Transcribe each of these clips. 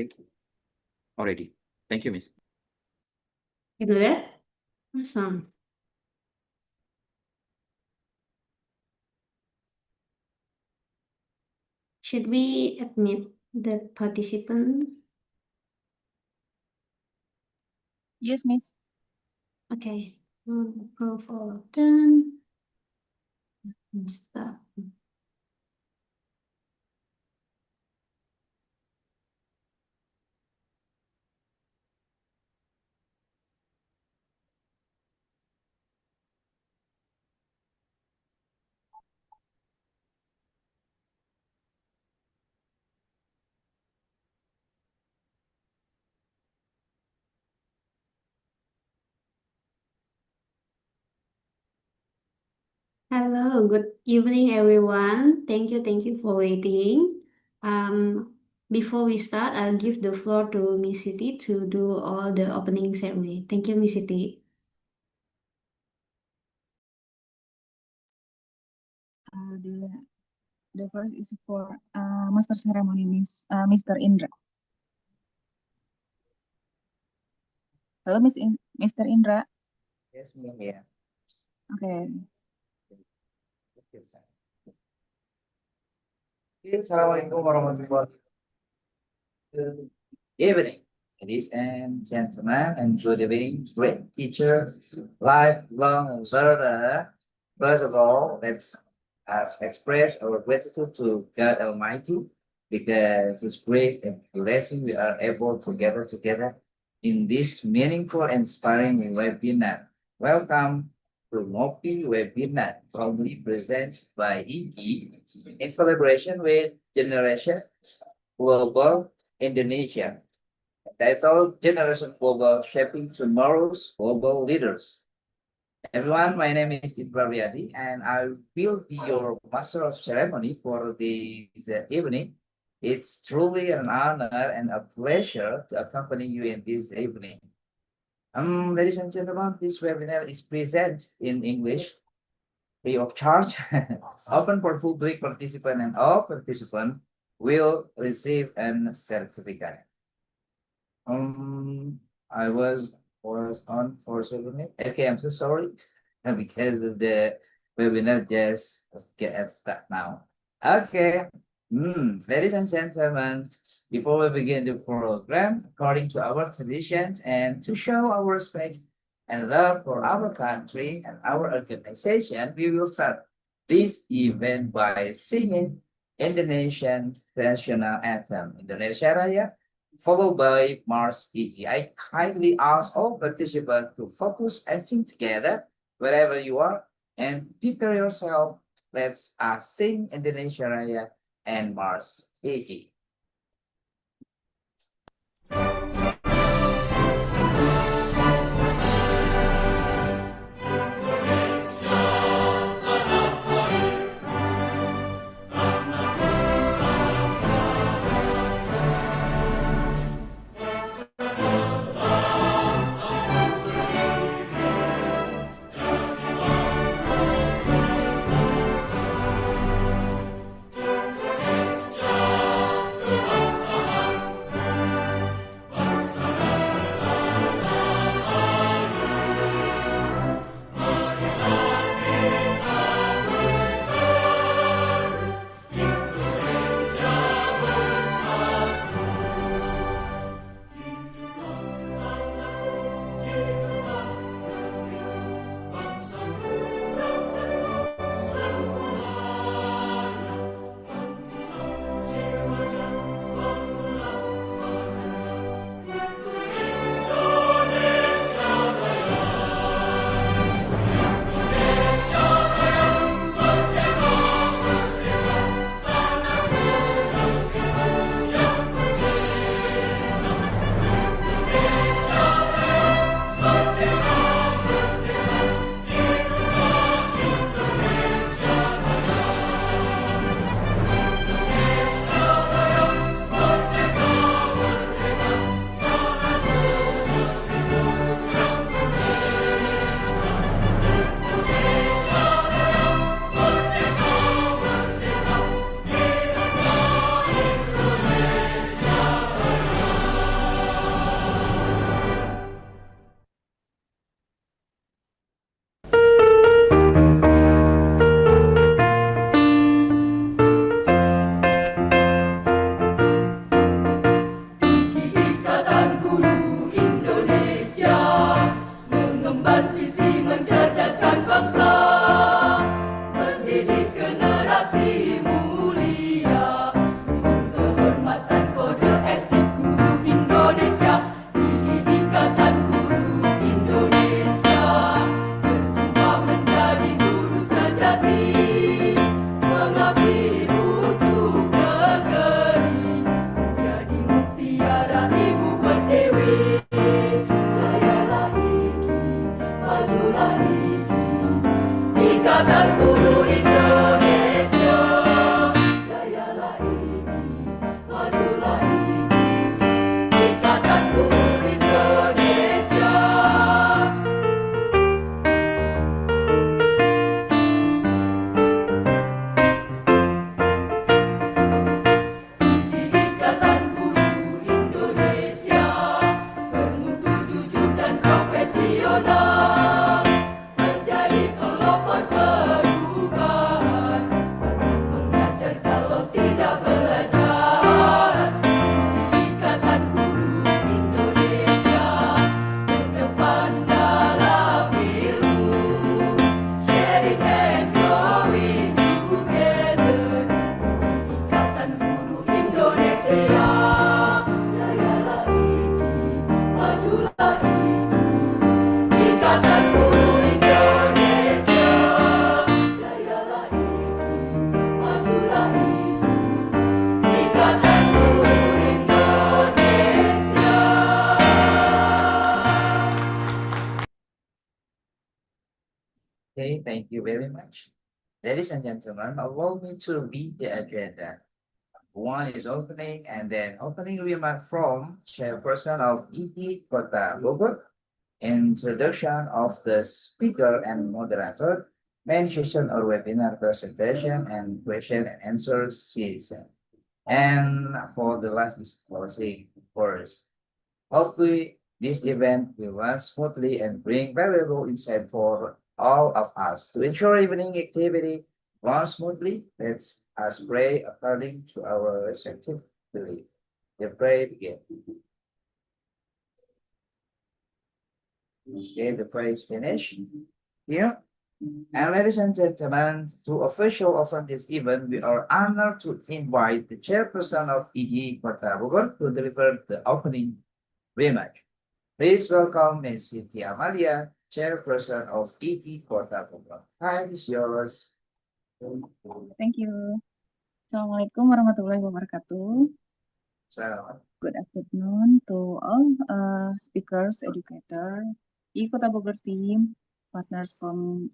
Okay. Already. Thank you, Miss. Gitu ya? Awesome. Should we admit the participant? Yes, Miss. Okay. Approve all of them. Stop. Hello, good evening, everyone. Thank you for waiting. Before we start, I'll give the floor to Miss Siti to do all the opening ceremony. Thank you, Miss Siti. The first is for Master Ceremony, Mr. Indra. Hello, Mr. Indra. Yes, Ma'am. Yeah. Okay. Assalamualaikum warahmatullahi wabarakatuh. Good evening, ladies and gentlemen, and good evening, great teacher, lifelong observer. First of all, let's express our gratitude to God Almighty because His grace and blessing we are able to gather together in this meaningful, inspiring webinar. Welcome to Mopi webinar, proudly presented by IGI in collaboration with Generation Global Indonesia. Titled Generation Global Shaping Tomorrow's Global Leaders. Everyone, my name is Ibrahim Riyadi, and I will be your master of ceremony for this evening. It's truly an honor and a pleasure to accompany you in this evening. Ladies and gentlemen, this webinar is presented in English, free of charge, open for public participant, and all participants will receive a certificate. I was on for 7 minutes. Okay, I'm so sorry because of the webinar just get stuck now. Okay. Ladies and gentlemen, before we begin the program, according to our traditions and to show our respect and love for our country and our organization, we will start this event by singing Indonesian national anthem, Indonesia Raya, followed by Mars EE. I kindly ask all participants to focus and sing together wherever you are and prepare yourself. Let's sing Indonesia Raya and Mars EE. Okay, thank you very much. Ladies and gentlemen, allow me to read the agenda. One is opening and then opening remark from Chairperson of ED Kota Bogor, introduction of the speaker and moderator, main session or webinar presentation and question and answer season. And for the last is closing first. Hopefully, this event will run smoothly and bring valuable insight for all of us. To ensure evening activity runs smoothly, let's us pray according to our respective belief. The prayer begin. Okay, the prayer is finished. Here. And ladies and gentlemen, to official open this event, we are honored to invite the chairperson of ED Kota Bogor to deliver the opening remark. Please welcome Ms. Siti Amalia, chairperson of ED Kota Bogor. Time is yours. Thank you. Assalamualaikum warahmatullahi wabarakatuh. So, Good afternoon to all speakers, educator, Kota Bogor team, partners from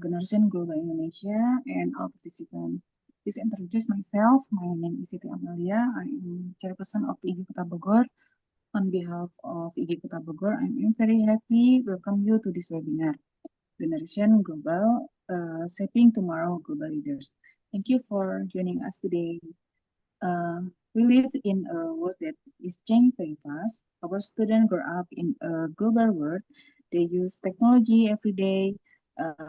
Generation Global Indonesia, and all participants. Please introduce myself. My name is Siti Amalia. I am chairperson of IG Kota Bogor. On behalf of IG Kota Bogor, I am very happy welcome you to this webinar, Generation Global, Shaping Tomorrow Global Leaders. Thank you for joining us today. We live in a world that is changing very fast. Our students grow up in a global world. They use technology every day,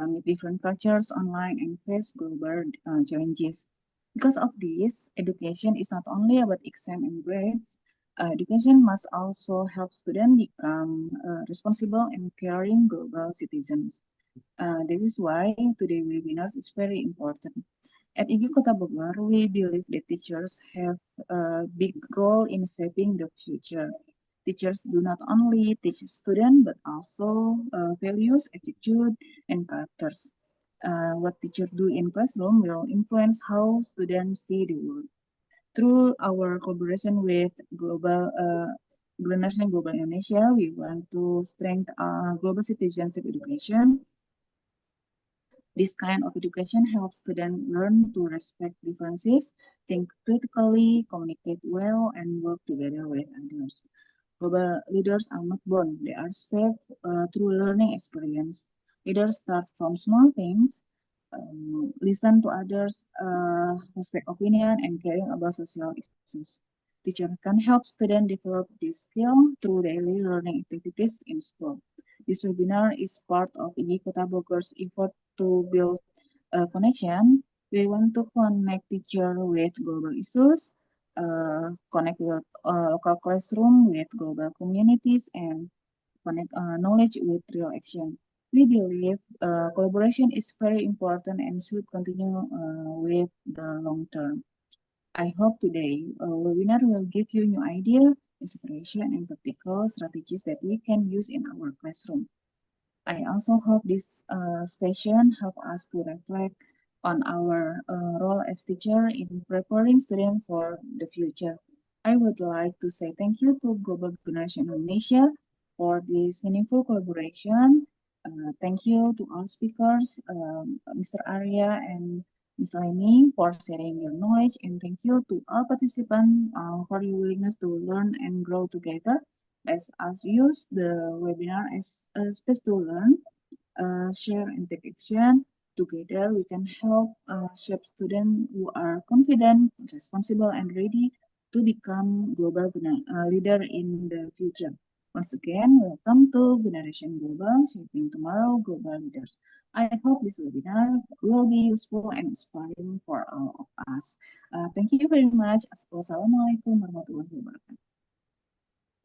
meet different cultures online, and face global challenges. Because of this, education is not only about exam and grades. Education must also help students become responsible and caring global citizens. This is why today's webinar is very important. At IG Kota Bogor, we believe that teachers have a big role in shaping the future. Teachers do not only teach students, but also values, attitude, and characters. What teachers do in classroom will influence how students see the world. Through our collaboration with Generation Global Indonesia, we want to strengthen global citizenship education. This kind of education helps students learn to respect differences, think critically, communicate well, and work together with others. Global leaders are not born, they are shaped through learning experience. Leaders start from small things, listen to others, respect opinion, and caring about social issues. Teachers can help students develop this skill through daily learning activities in school. This webinar is part of IG Kota Bogor's effort to build a connection. We want to connect teacher with global issues, connect with local classroom with global communities, and connect knowledge with real action. We believe collaboration is very important and should continue with the long term. I hope today webinar will give you new idea, inspiration, and practical strategies that we can use in our classroom. I also hope this session help us to reflect on our role as teacher in preparing students for the future. I would like to say thank you to Global Generation Indonesia for this meaningful collaboration. Thank you to all speakers, Mr. Arya and Ms. Laini for sharing your knowledge, and thank you to all participants for your willingness to learn and grow together. As us use the webinar as a space to learn, share, and take action. Together, we can help shape students who are confident, responsible, and ready to become global leader in the future. Once again, welcome to Generation Global, Shaping Tomorrow Global Leaders. I hope this webinar will be useful and inspiring for all of us. Thank you very much. Assalamualaikum warahmatullahi wabarakatuh.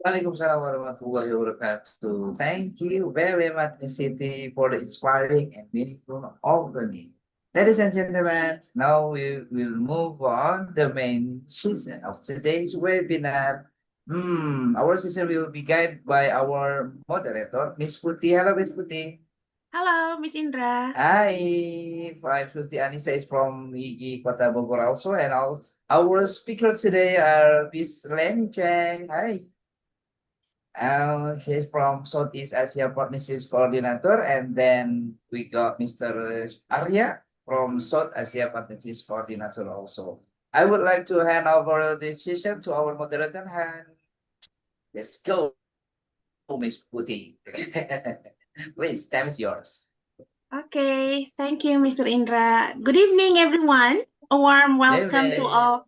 Waalaikumsalam warahmatullahi wabarakatuh. Thank you very much, Ms. Siti, for the inspiring and meaningful opening. Ladies and gentlemen, now we will move on the main session of today's webinar. Our session will be guided by our moderator, Miss Putih. Hello, Miss Putih. Hello, Miss Indra. Hi, I'm Putih Anissa is from IG Kota Bogor also, and our speakers today are Miss Lenny Chang. Hi. He's from Southeast Asia Partnerships Coordinator, and then we got Mr. Arya from South Asia Partnerships Coordinator also. I would like to hand over this session to our moderator, and let's go, Miss Putih. Please, time is yours. Okay, thank you, Mr. Indra. Good evening, everyone. A warm welcome to Evening. all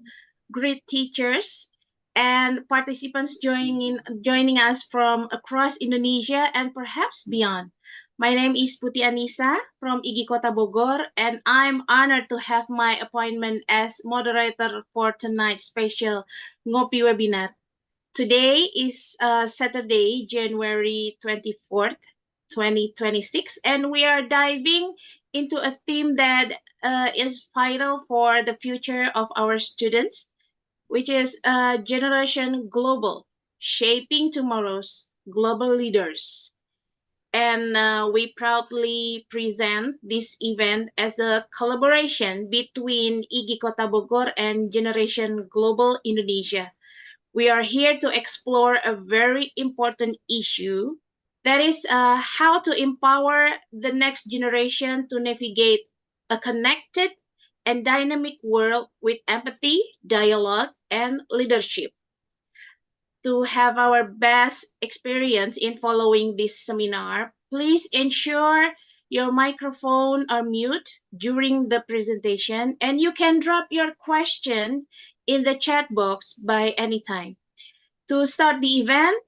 great teachers and participants joining us from across Indonesia and perhaps beyond. My name is Putih Anissa from IGI Kota Bogor, and I'm honored to have my appointment as moderator for tonight's special Ngopi webinar. Today is Saturday, January 24th, 2026, and we are diving into a theme that is vital for the future of our students, which is Generation Global, shaping tomorrow's global leaders. And we proudly present this event as a collaboration between IGI Kota Bogor and Generation Global Indonesia. We are here to explore a very important issue, that is how to empower the next generation to navigate a connected and dynamic world with empathy, dialogue, and leadership. To have our best experience in following this seminar, please ensure your microphone are mute during the presentation, and you can drop your question in the chat box by any time. To start the event,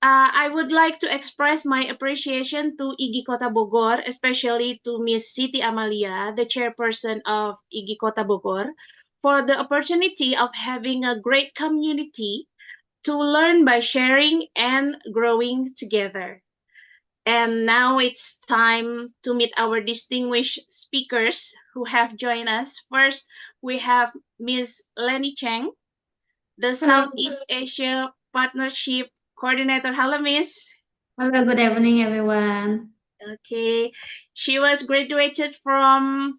I would like to express my appreciation to IGI Kota Bogor, especially to Miss Siti Amalia, the chairperson of IGI Kota Bogor, for the opportunity of having a great community to learn by sharing and growing together. And now it's time to meet our distinguished speakers who have joined us. First, we have Ms. Lenny Cheng, the Southeast Asia Partnership Coordinator. Hello, Miss. Hello, good evening, everyone. Okay, she was graduated from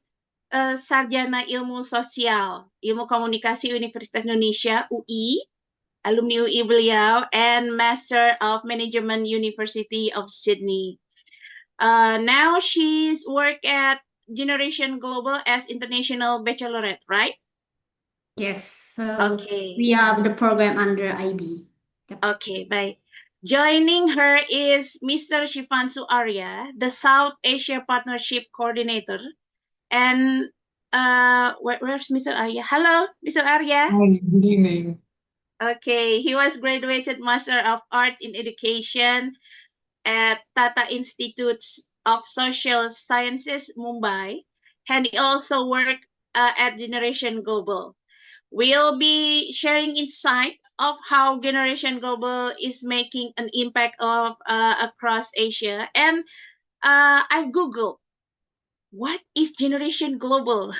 Sarjana Ilmu Sosial, Ilmu Komunikasi Universitas Indonesia, UI, alumni UI beliau, and Master of Management University of Sydney. Now she's work at Generation Global as International Baccalaureate, right? Yes, so Okay. we have the program under IB. Okay, bye. Joining her is Mr. Shivansu Arya, the South Asia Partnership Coordinator. And where's Mr. Arya? Hello, Mr. Arya. Hi, good evening. Okay, he was graduated Master of Art in Education at Tata Institute of Social Sciences, Mumbai, and he also worked at Generation Global. We'll be sharing insight of how Generation Global is making an impact of across Asia. And I've Googled, what is Generation Global?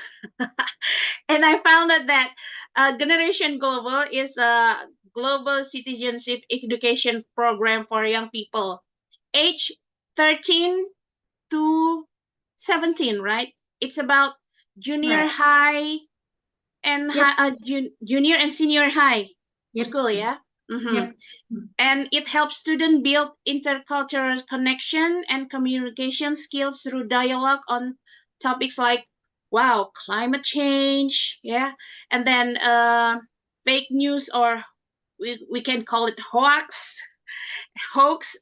And I found out that Generation Global is a global citizenship education program for young people age 13 to 17, right? It's about junior Right. high and Yep. junior and senior high Yep. school, yeah? Mm-hmm. Yep. And it helps students build intercultural connection and communication skills through dialogue on topics like, wow, climate change, yeah? And then fake news, or we can call it hoax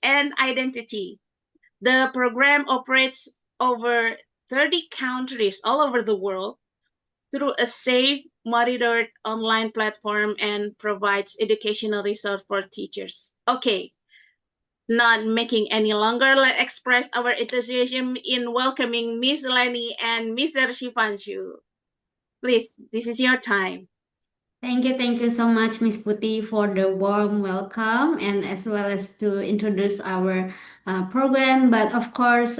and identity. The program operates over 30 countries all over the world through a safe, monitored online platform and provides educational resource for teachers. Okay, not making any longer, let's express our enthusiasm in welcoming Miss Lenny and Mr. Shivanshu. Please, this is your time. Thank you so much, Miss Putih, for the warm welcome and as well as to introduce our program. But of course,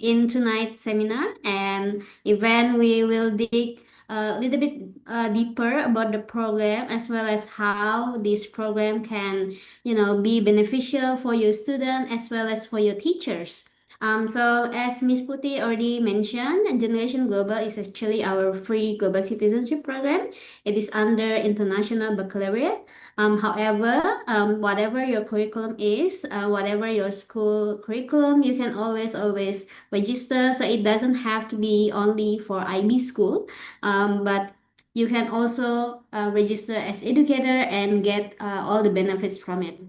in tonight's seminar and event, we will dig a little bit deeper about the program as well as how this program can, be beneficial for your student as well as for your teachers. So as Miss Putty already mentioned, Generation Global is actually our free global citizenship program. It is under International Baccalaureate. However, whatever your curriculum is, whatever your school curriculum, you can always register. So it doesn't have to be only for IB school, but you can also register as educator and get all the benefits from it.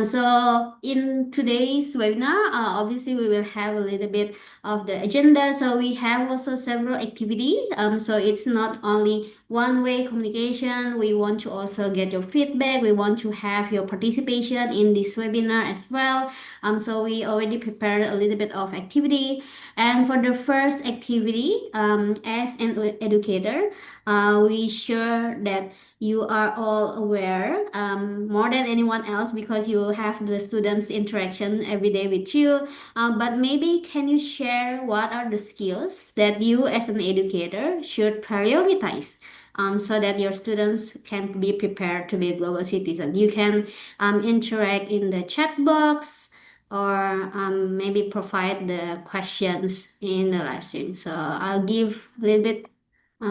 So in today's webinar, obviously we will have a little bit of the agenda. So we have also several activities. So it's not only one-way communication. We want to also get your feedback. We want to have your participation in this webinar as well. So we already prepared a little bit of activity. And for the first activity, as an educator, we sure that you are all aware more than anyone else because you have the students interaction every day with you, but maybe can you share what are the skills that you as an educator should prioritize, so that your students can be prepared to be a global citizen? You can interact in the chat box or maybe provide the questions in the live stream. So I'll give a little bit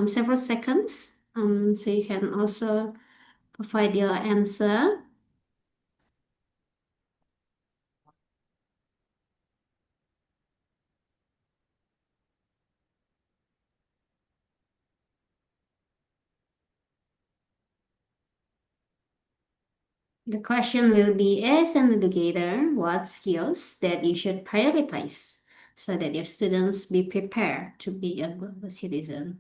several seconds, so you can also provide your answer. The question will be, as an educator, what skills that you should prioritize so that your students be prepared to be a global citizen?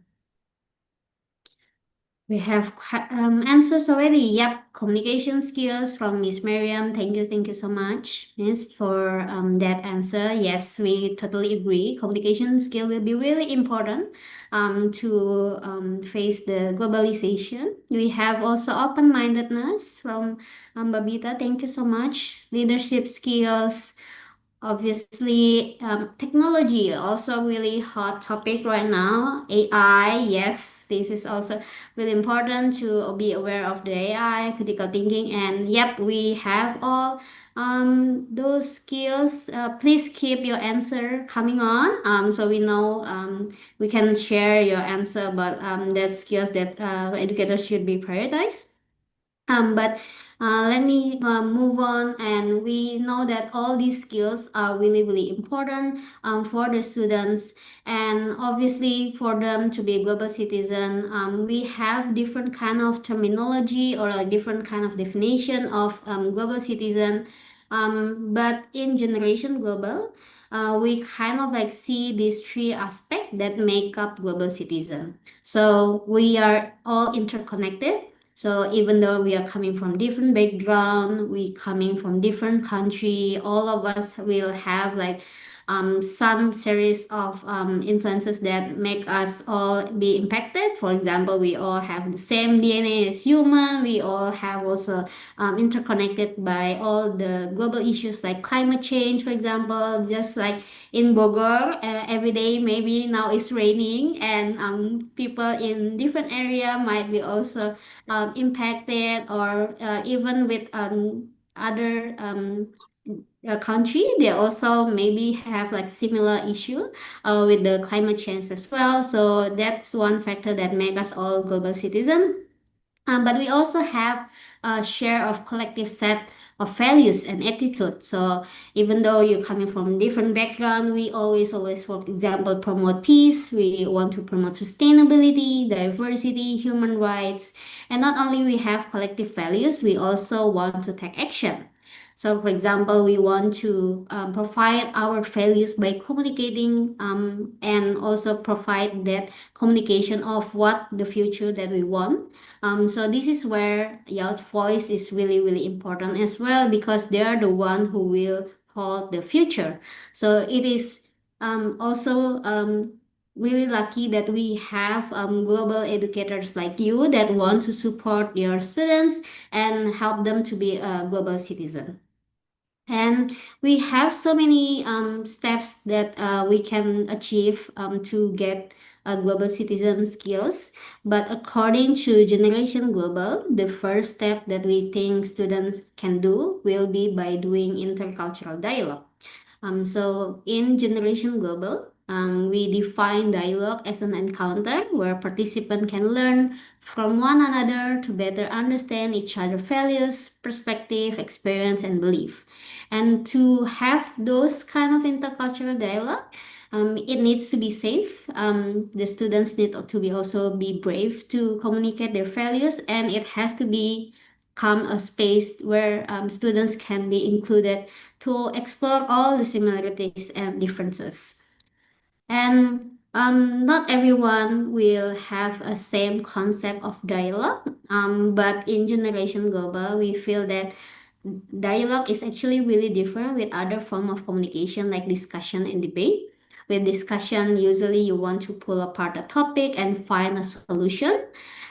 We have answers already. Yep, communication skills from Miss Miriam. Thank you so much, Miss, for that answer. Yes, we totally agree. Communication skill will be really important to face the globalization. We have also open-mindedness from Babita. Thank you so much. Leadership skills. Obviously, technology also really hot topic right now. AI, yes, this is also really important to be aware of the AI, critical thinking, and yep, we have all those skills. Please keep your answer coming on, so we know we can share your answer about the skills that educators should be prioritized. But let me move on, and we know that all these skills are really important for the students, and obviously for them to be a global citizen. We have different kind of terminology or like different kind of definition of global citizen, but in Generation Global, we kind of like see these three aspects that make up global citizen. So we are all interconnected. So even though we are coming from different background, we coming from different country, all of us will have like some series of influences that make us all be impacted. For example, we all have the same DNA as human. We all have also interconnected by all the global issues like climate change, for example. Just like in Bogor, every day maybe now it's raining, and people in different area might be also impacted, or even with other country, they also maybe have like similar issue with the climate change as well. So that's one factor that make us all global citizen. But we also have a share of collective set of values and attitude. So even though you're coming from different background, we always, for example, promote peace. We want to promote sustainability, diversity, human rights. And not only we have collective values, we also want to take action. So, for example, we want to provide our values by communicating and also provide that communication of what the future that we want. So this is where your voice is really important as well, because they are the one who will hold the future. So it is also really lucky that we have global educators like you that want to support your students and help them to be a global citizen. And we have so many steps that we can achieve to get global citizen skills. But according to Generation Global, the first step that we think students can do will be by doing intercultural dialogue. So in Generation Global, we define dialogue as an encounter where participants can learn from one another to better understand each other's values, perspective, experience, and belief. And to have those kind of intercultural dialogue, it needs to be safe. The students need to be also be brave to communicate their values, and it has to become a space where students can be included to explore all the similarities and differences. And not everyone will have a same concept of dialogue. But in Generation Global, we feel that dialogue is actually really different with other form of communication like discussion and debate. With discussion, usually you want to pull apart a topic and find a solution.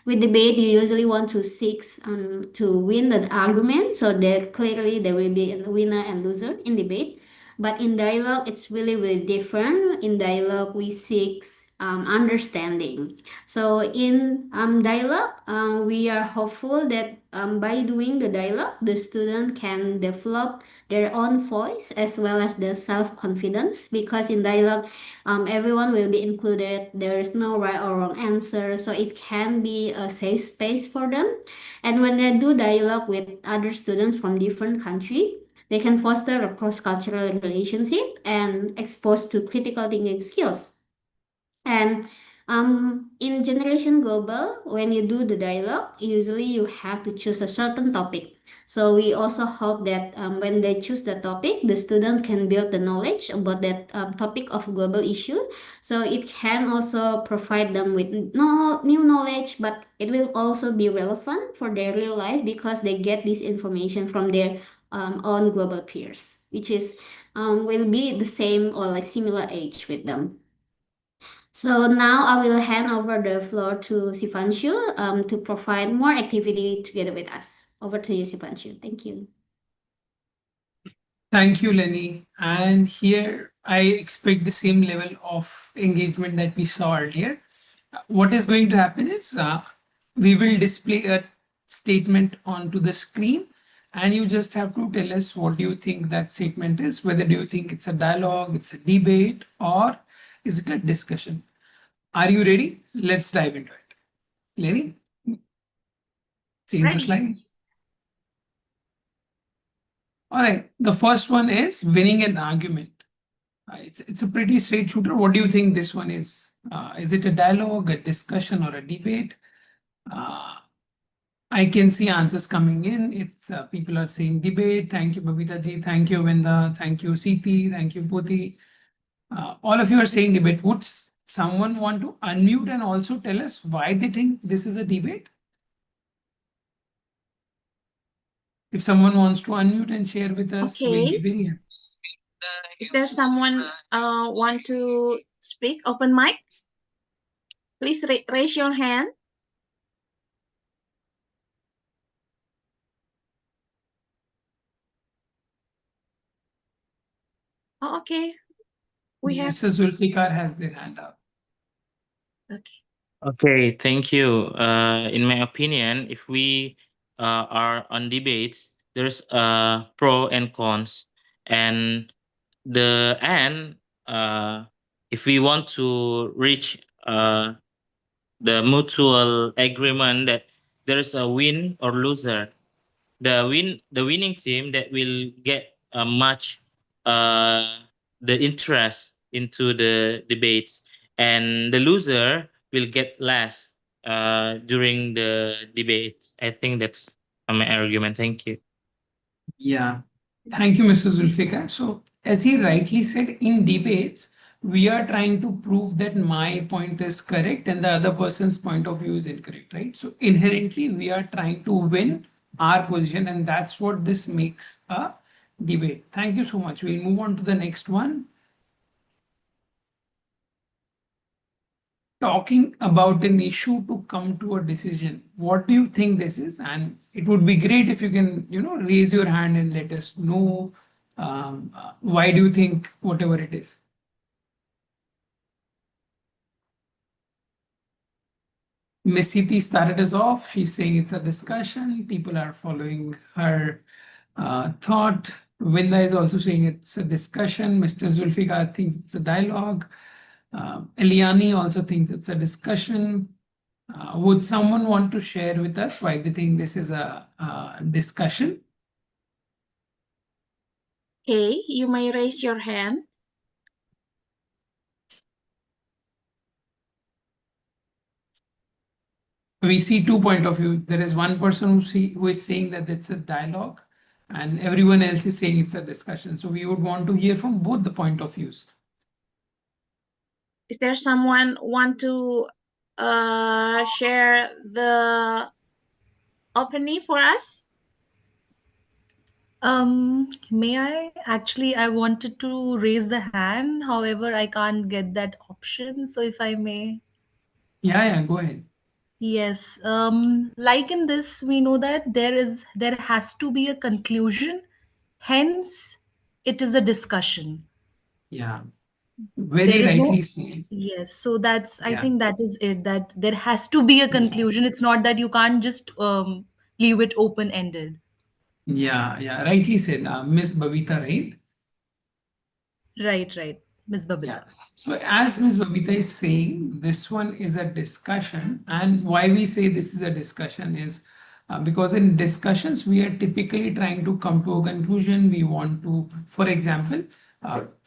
With debate, you usually want to seek to win the argument. So there clearly there will be a winner and loser in debate. But in dialogue, it's really, really different. In dialogue, we seek understanding. So in dialogue, we are hopeful that by doing the dialogue, the student can develop their own voice as well as the self-confidence, because in dialogue, everyone will be included. There is no right or wrong answer, so it can be a safe space for them. And when they do dialogue with other students from different countries, they can foster a cross-cultural relationship and expose to critical thinking skills. And in Generation Global, when you do the dialogue, usually you have to choose a certain topic. So we also hope that when they choose the topic, the student can build the knowledge about that topic of global issue. So it can also provide them with new knowledge, but it will also be relevant for their real life because they get this information from their own global peers, which is will be the same or like similar age with them. So now I will hand over the floor to Sivanshu to provide more activity together with us. Over to you, Sivanshu. Thank you. Thank you, Lenny. And here I expect the same level of engagement that we saw earlier. What is going to happen is we will display a statement onto the screen, and you just have to tell us what do you think that statement is, whether do you think it's a dialogue, it's a debate, or is it a discussion. Are you ready? Let's dive into it. Lenny, change the Ready. slide. All right, the first one is winning an argument. It's a pretty straight shooter. What do you think this one is? Is it a dialogue, a discussion, or a debate? I can see answers coming in. It's people are saying debate. Thank you, Babita ji. Thank you, Vinda. Thank you, Siti. Thank you, Puti. All of you are saying debate. Would someone want to unmute and also tell us why they think this is a debate? If someone wants to unmute and share with us, we'll be Okay. very happy. Is there someone want to speak? Open mic. Please raise your hand. Oh, okay. We have. Mrs. Zulfikar has their hand up. Okay. Okay, thank you. In my opinion, if we are on debates, there's pro and cons, and the end, if we want to reach the mutual agreement that there's a win or loser, the winning team that will get much the interest into the debates, and the loser will get less during the debates. I think that's my argument. Thank you. Yeah, thank you, Mr. Zulfikar. So, as he rightly said, in debates, we are trying to prove that my point is correct and the other person's point of view is incorrect, right? So, inherently, we are trying to win our position, and that's what this makes a debate. Thank you so much. We'll move on to the next one. Talking about an issue to come to a decision. What do you think this is? And it would be great if you can, raise your hand and let us know why do you think whatever it is. Miss Siti started us off. She's saying it's a discussion. People are following her thought. Vinda is also saying it's a discussion. Mr. Zulfikar thinks it's a dialogue. Eliani also thinks it's a discussion. Would someone want to share with us why they think this is a discussion? Okay, you may raise your hand. We see two point of view. There is one person who is saying that it's a dialogue, and everyone else is saying it's a discussion. So we would want to hear from both the point of views. Is there someone want to share the opening for us? May I? Actually, I wanted to raise the hand. However, I can't get that option. So if I may. Yeah, go ahead. Yes. Like in this, we know that there has to be a conclusion. Hence, it is a discussion. Yeah, very There is no. rightly said. Yes. So that's, I Yeah. think that is it, that there has to be a conclusion. It's not that you can't just leave it open-ended. Yeah, rightly said. Miss Babita, right? Right. Ms. Babita. Yeah. So as Ms. Babita is saying, this one is a discussion, and why we say this is a discussion is because in discussions we are typically trying to come to a conclusion. We want to, for example,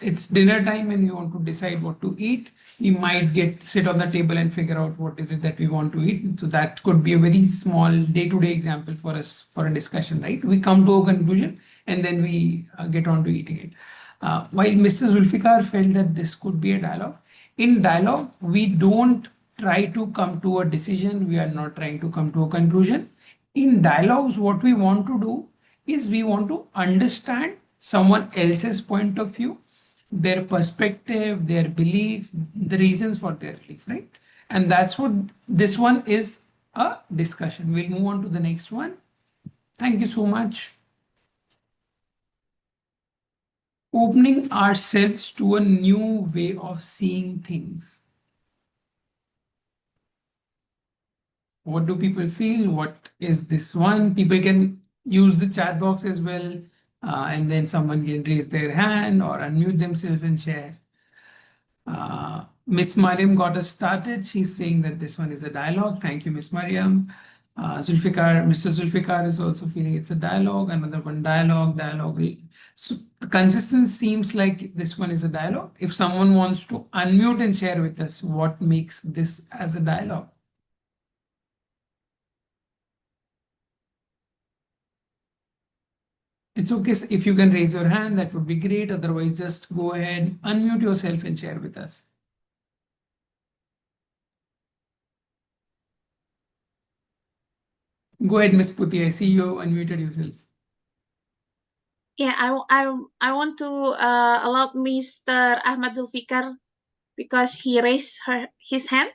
it's dinner time and we want to decide what to eat. We might sit on the table and figure out what is it that we want to eat. So that could be a very small day-to-day example for us for a discussion, right? We come to a conclusion and then we get on to eating it. While Mr. Zulfikar felt that this could be a dialogue, in dialogue, we don't try to come to a decision, we are not trying to come to a conclusion. In dialogues, what we want to do is we want to understand someone else's point of view, their perspective, their beliefs, the reasons for their belief, right? And that's what this one is, a discussion. We'll move on to the next one. Thank you so much. Opening ourselves to a new way of seeing things. What do people feel? What is this one? People can use the chat box as well, and then someone can raise their hand or unmute themselves and share. Miss Mariam got us started. She's saying that this one is a dialogue. Thank you, Miss Mariam. Mr. Zulfikar is also feeling it's a dialogue. Another one, dialogue. So the consistency seems like this one is a dialogue. If someone wants to unmute and share with us what makes this as a dialogue. It's okay if you can raise your hand, that would be great. Otherwise, just go ahead, unmute yourself and share with us. Go ahead, Miss Puti. I see you unmuted yourself. Yeah, I want to allow Mr. Ahmad Zulfikar because he raised his hand.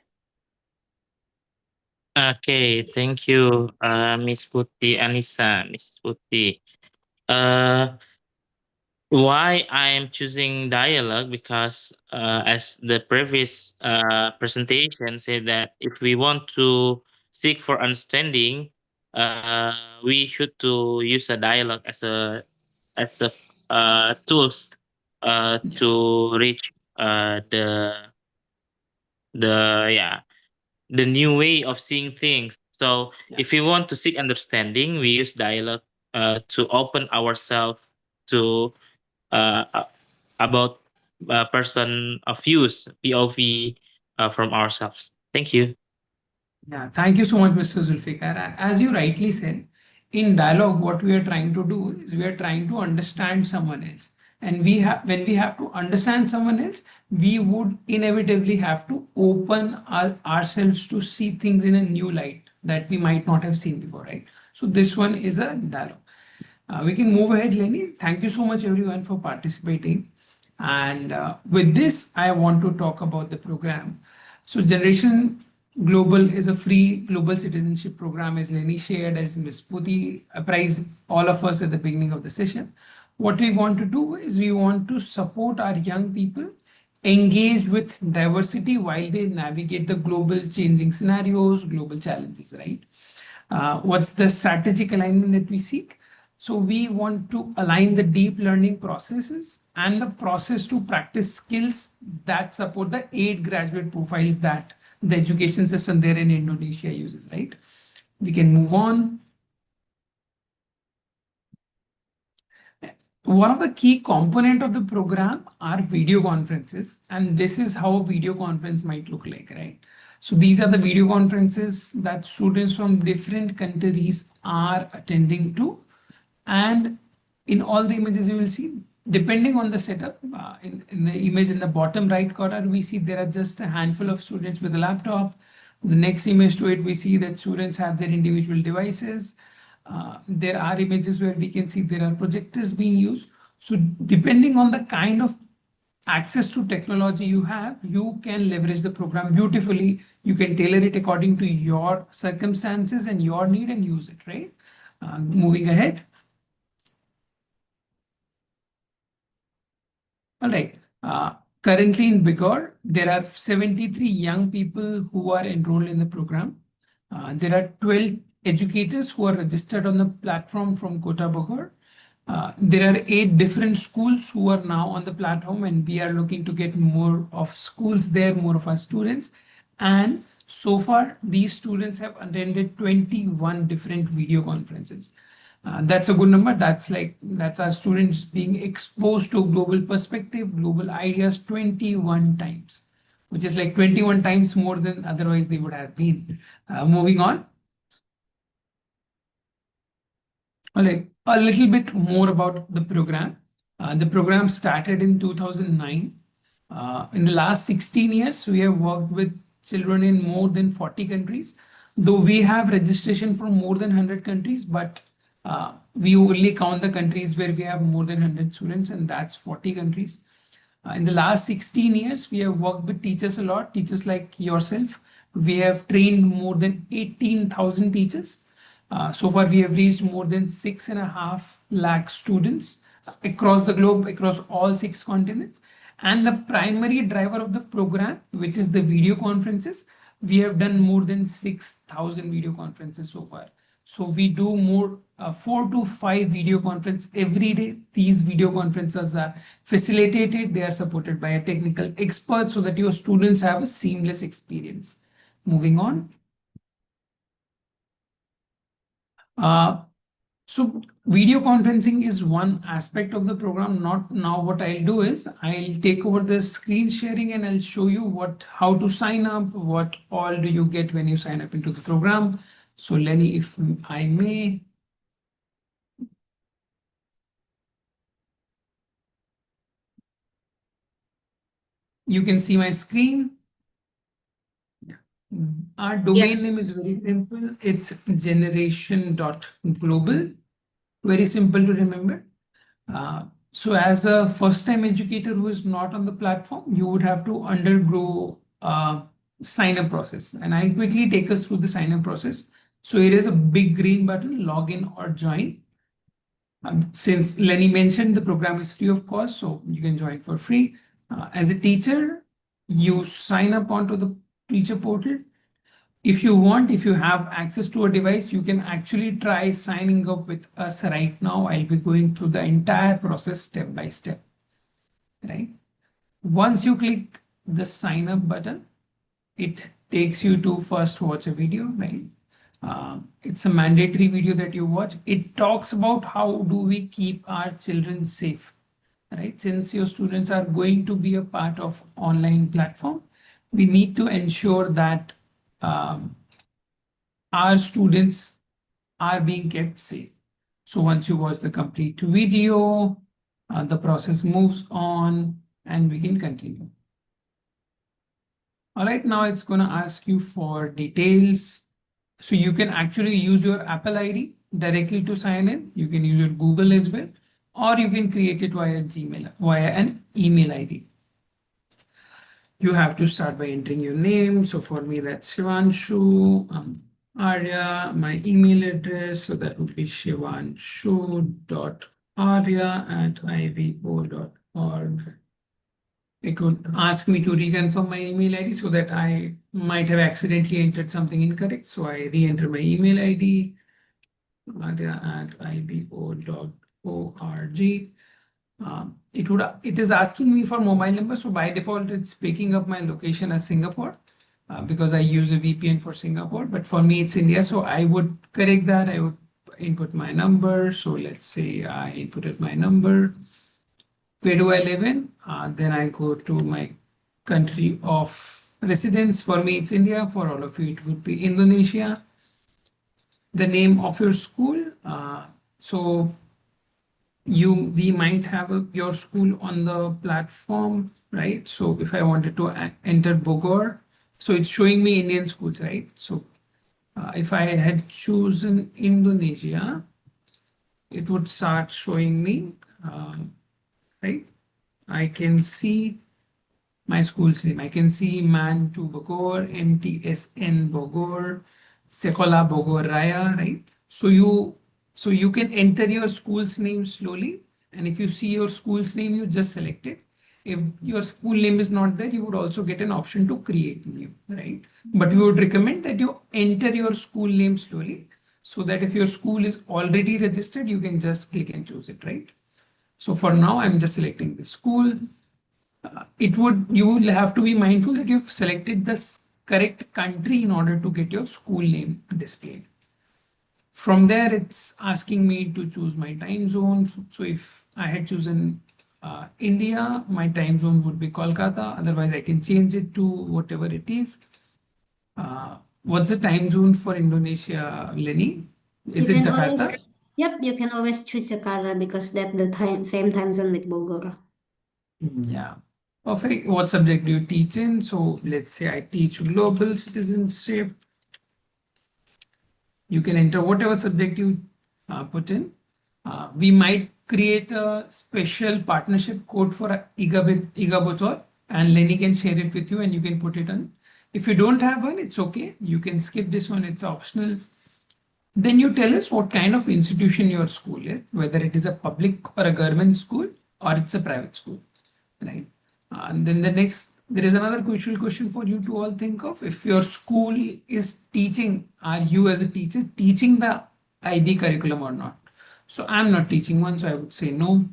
Okay, thank you, Miss Putih Anissa, Mrs. Putih. Why I am choosing dialogue? Because as the previous presentation said that if we want to seek for understanding, we should to use a dialogue as a tools to reach the new way of seeing things. So if we want to seek understanding, we use dialogue to open ourselves to about person of views, POV from ourselves. Thank you. Yeah, thank you so much, Mr. Zulfikar. As you rightly said, in dialogue, what we are trying to do is we are trying to understand someone else. And when we have to understand someone else, we would inevitably have to open ourselves to see things in a new light that we might not have seen before, right? So this one is a dialogue. We can move ahead, Lenny. Thank you so much, everyone, for participating. And with this, I want to talk about the program. So Generation Global is a free global citizenship program, as Lenny shared, as Ms. Puti apprised all of us at the beginning of the session. What we want to do is we want to support our young people engage with diversity while they navigate the global changing scenarios, global challenges, right? What's the strategic alignment that we seek? So we want to align the deep learning processes and the process to practice skills that support the 8 graduate profiles that the education system there in Indonesia uses, right? We can move on. One of the key component of the program are video conferences, and this is how a video conference might look like, right? So these are the video conferences that students from different countries are attending to, and in all the images you will see, depending on the setup, in the image in the bottom right corner, we see there are just a handful of students with a laptop. The next image to it, we see that students have their individual devices. There are images where we can see there are projectors being used. So depending on the kind of access to technology you have, you can leverage the program beautifully. You can tailor it according to your circumstances and your need and use it, right? Moving ahead. All right. Currently in Bigor, there are 73 young people who are enrolled in the program. There are 12 educators who are registered on the platform from Kota Bogor. There are 8 different schools who are now on the platform, and we are looking to get more of schools there, more of our students. And so far, these students have attended 21 different video conferences. That's a good number. That's our students being exposed to global perspective, global ideas 21 times, which is like 21 times more than otherwise they would have been. Moving on. All right, a little bit more about the program. The program started in 2009. In the last 16 years, we have worked with children in more than 40 countries, though we have registration from more than 100 countries, but we only count the countries where we have more than 100 students, and that's 40 countries. In the last 16 years, we have worked with teachers a lot, teachers like yourself. We have trained more than 18,000 teachers. So far, we have reached more than 6.5 lakh students across the globe, across all 6 continents. And the primary driver of the program, which is the video conferences, we have done more than 6,000 video conferences so far. So we do more 4 to 5 video conferences every day. These video conferences are facilitated. They are supported by a technical expert so that your students have a seamless experience. Moving on. So video conferencing is one aspect of the program. Now what I'll do is I'll take over the screen sharing and I'll show you how to sign up, what all do you get when you sign up into the program. So Lenny, if I may. You can see my screen. Our domain name is very simple. It's generation.global. Very simple to remember. So as a first-time educator who is not on the platform, you would have to undergo a sign-up process. And I'll quickly take us through the sign-up process. So it is a big green button, login or join. Since Lenny mentioned, the program is free of cost, so you can join for free. As a teacher, you sign up onto the teacher portal. If you have access to a device, you can actually try signing up with us right now. I'll be going through the entire process step by step, right? Once you click the sign up button, it takes you to first watch a video, right? It's a mandatory video that you watch. It talks about how do we keep our children safe, right? Since your students are going to be a part of online platform, we need to ensure that our students are being kept safe. So once you watch the complete video, the process moves on and we can continue. All right, now it's going to ask you for details. So you can actually use your Apple ID directly to sign in. You can use your Google as well, or you can create it via Gmail, via an email ID. You have to start by entering your name. So for me, that's Shivanshu Arya, my email address. So that would be shivanshu.arya@ivo.org. It would ask me to reconfirm my email ID so that I might have accidentally entered something incorrect. So I re-enter my email ID. arya@ibo.org. It is asking me for mobile number, so by default it's picking up my location as Singapore because I use a VPN for Singapore, but for me it's India, so I would correct that. I would input my number. So let's say I inputted my number. Where do I live in? Then I go to my country of residence. For me it's India. For all of you it would be Indonesia. The name of your school. So we might have your school on the platform, right? So if I wanted to enter Bogor, so it's showing me Indian schools, right? So if I had chosen Indonesia, it would start showing me, right? I can see my school's name. I can see Mantu Bogor, MTSN Bogor, Sekolah Bogor Raya, right? So you can enter your school's name slowly, and if you see your school's name, you just select it. If your school name is not there, you would also get an option to create new, right? But we would recommend that you enter your school name slowly, so that if your school is already registered, you can just click and choose it, right? So for now, I'm just selecting the school. You will have to be mindful that you've selected the correct country in order to get your school name displayed. From there, it's asking me to choose my time zone. So if I had chosen India, my time zone would be Kolkata. Otherwise, I can change it to whatever it is. What's the time zone for Indonesia, Lenny? Is You it can Jakarta? always, yep, you can always choose Jakarta because that's the same time zone like Bogor. Yeah. Perfect. What subject do you teach in? So let's say I teach global citizenship. You can enter whatever subject you put in. We might create a special partnership code for Igabotor, and Lenny can share it with you and you can put it on. If you don't have one, it's okay. You can skip this one, it's optional. Then you tell us what kind of institution your school is, whether it is a public or a government school or it's a private school, right? And then there is another crucial question for you to all think of. If your school is teaching, are you as a teacher teaching the IB curriculum or not? So I'm not teaching one, so I would say no.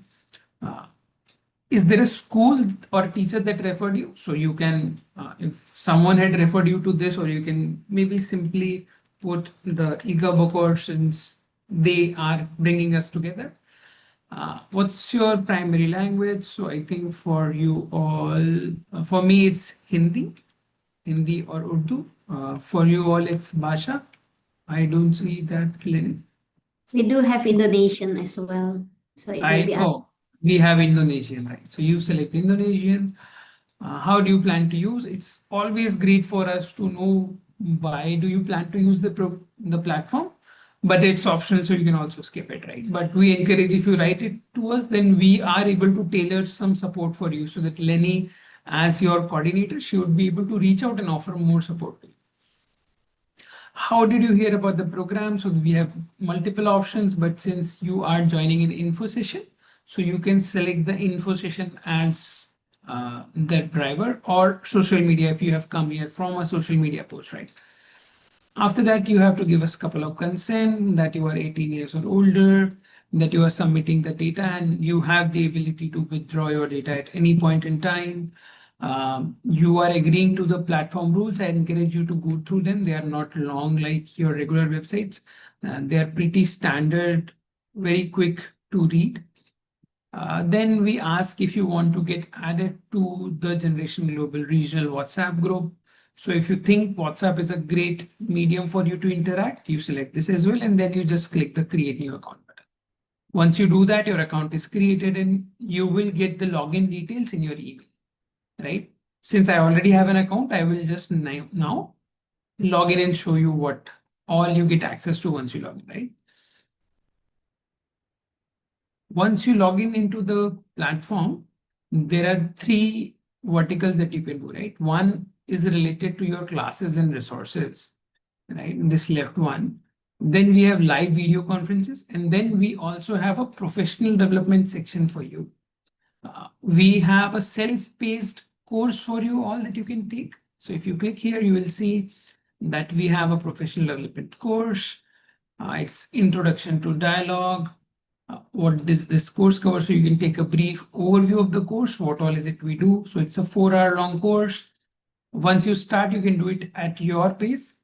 Is there a school or teacher that referred you? So you can, if someone had referred you to this, or you can maybe simply put the Igabokor since they are bringing us together. What's your primary language? So I think for you all, for me it's Hindi or Urdu. For you all it's Bhasha. I don't see that, Lenny. We do have Indonesian as well. So it will be We have Indonesian, right? So you select Indonesian. How do you plan to use? It's always great for us to know why do you plan to use the platform, but it's optional, so you can also skip it, right? But we encourage if you write it to us, then we are able to tailor some support for you so that Lenny, as your coordinator, she would be able to reach out and offer more support to you. How did you hear about the program? So we have multiple options, but since you are joining an info session, so you can select the info session as the driver, or social media if you have come here from a social media post, right? After that, you have to give us a couple of consent that you are 18 years or older, that you are submitting the data, and you have the ability to withdraw your data at any point in time. You are agreeing to the platform rules. I encourage you to go through them. They are not long like your regular websites. They are pretty standard, very quick to read. Then we ask if you want to get added to the Generation Global Regional WhatsApp group. So if you think WhatsApp is a great medium for you to interact, you select this as well, and then you just click the create new account button. Once you do that, your account is created and you will get the login details in your email, right? Since I already have an account, I will just now log in and show you what all you get access to once you log in, right? Once you log in into the platform, there are 3 verticals that you can do, right? One is related to your classes and resources, right? This left one. Then we have live video conferences, and then we also have a professional development section for you. We have a self-paced course for you all that you can take. So if you click here, you will see that we have a professional development course. It's introduction to dialogue. What does this course cover? So you can take a brief overview of the course. What all is it we do? So it's a 4-hour long course. Once you start, you can do it at your pace.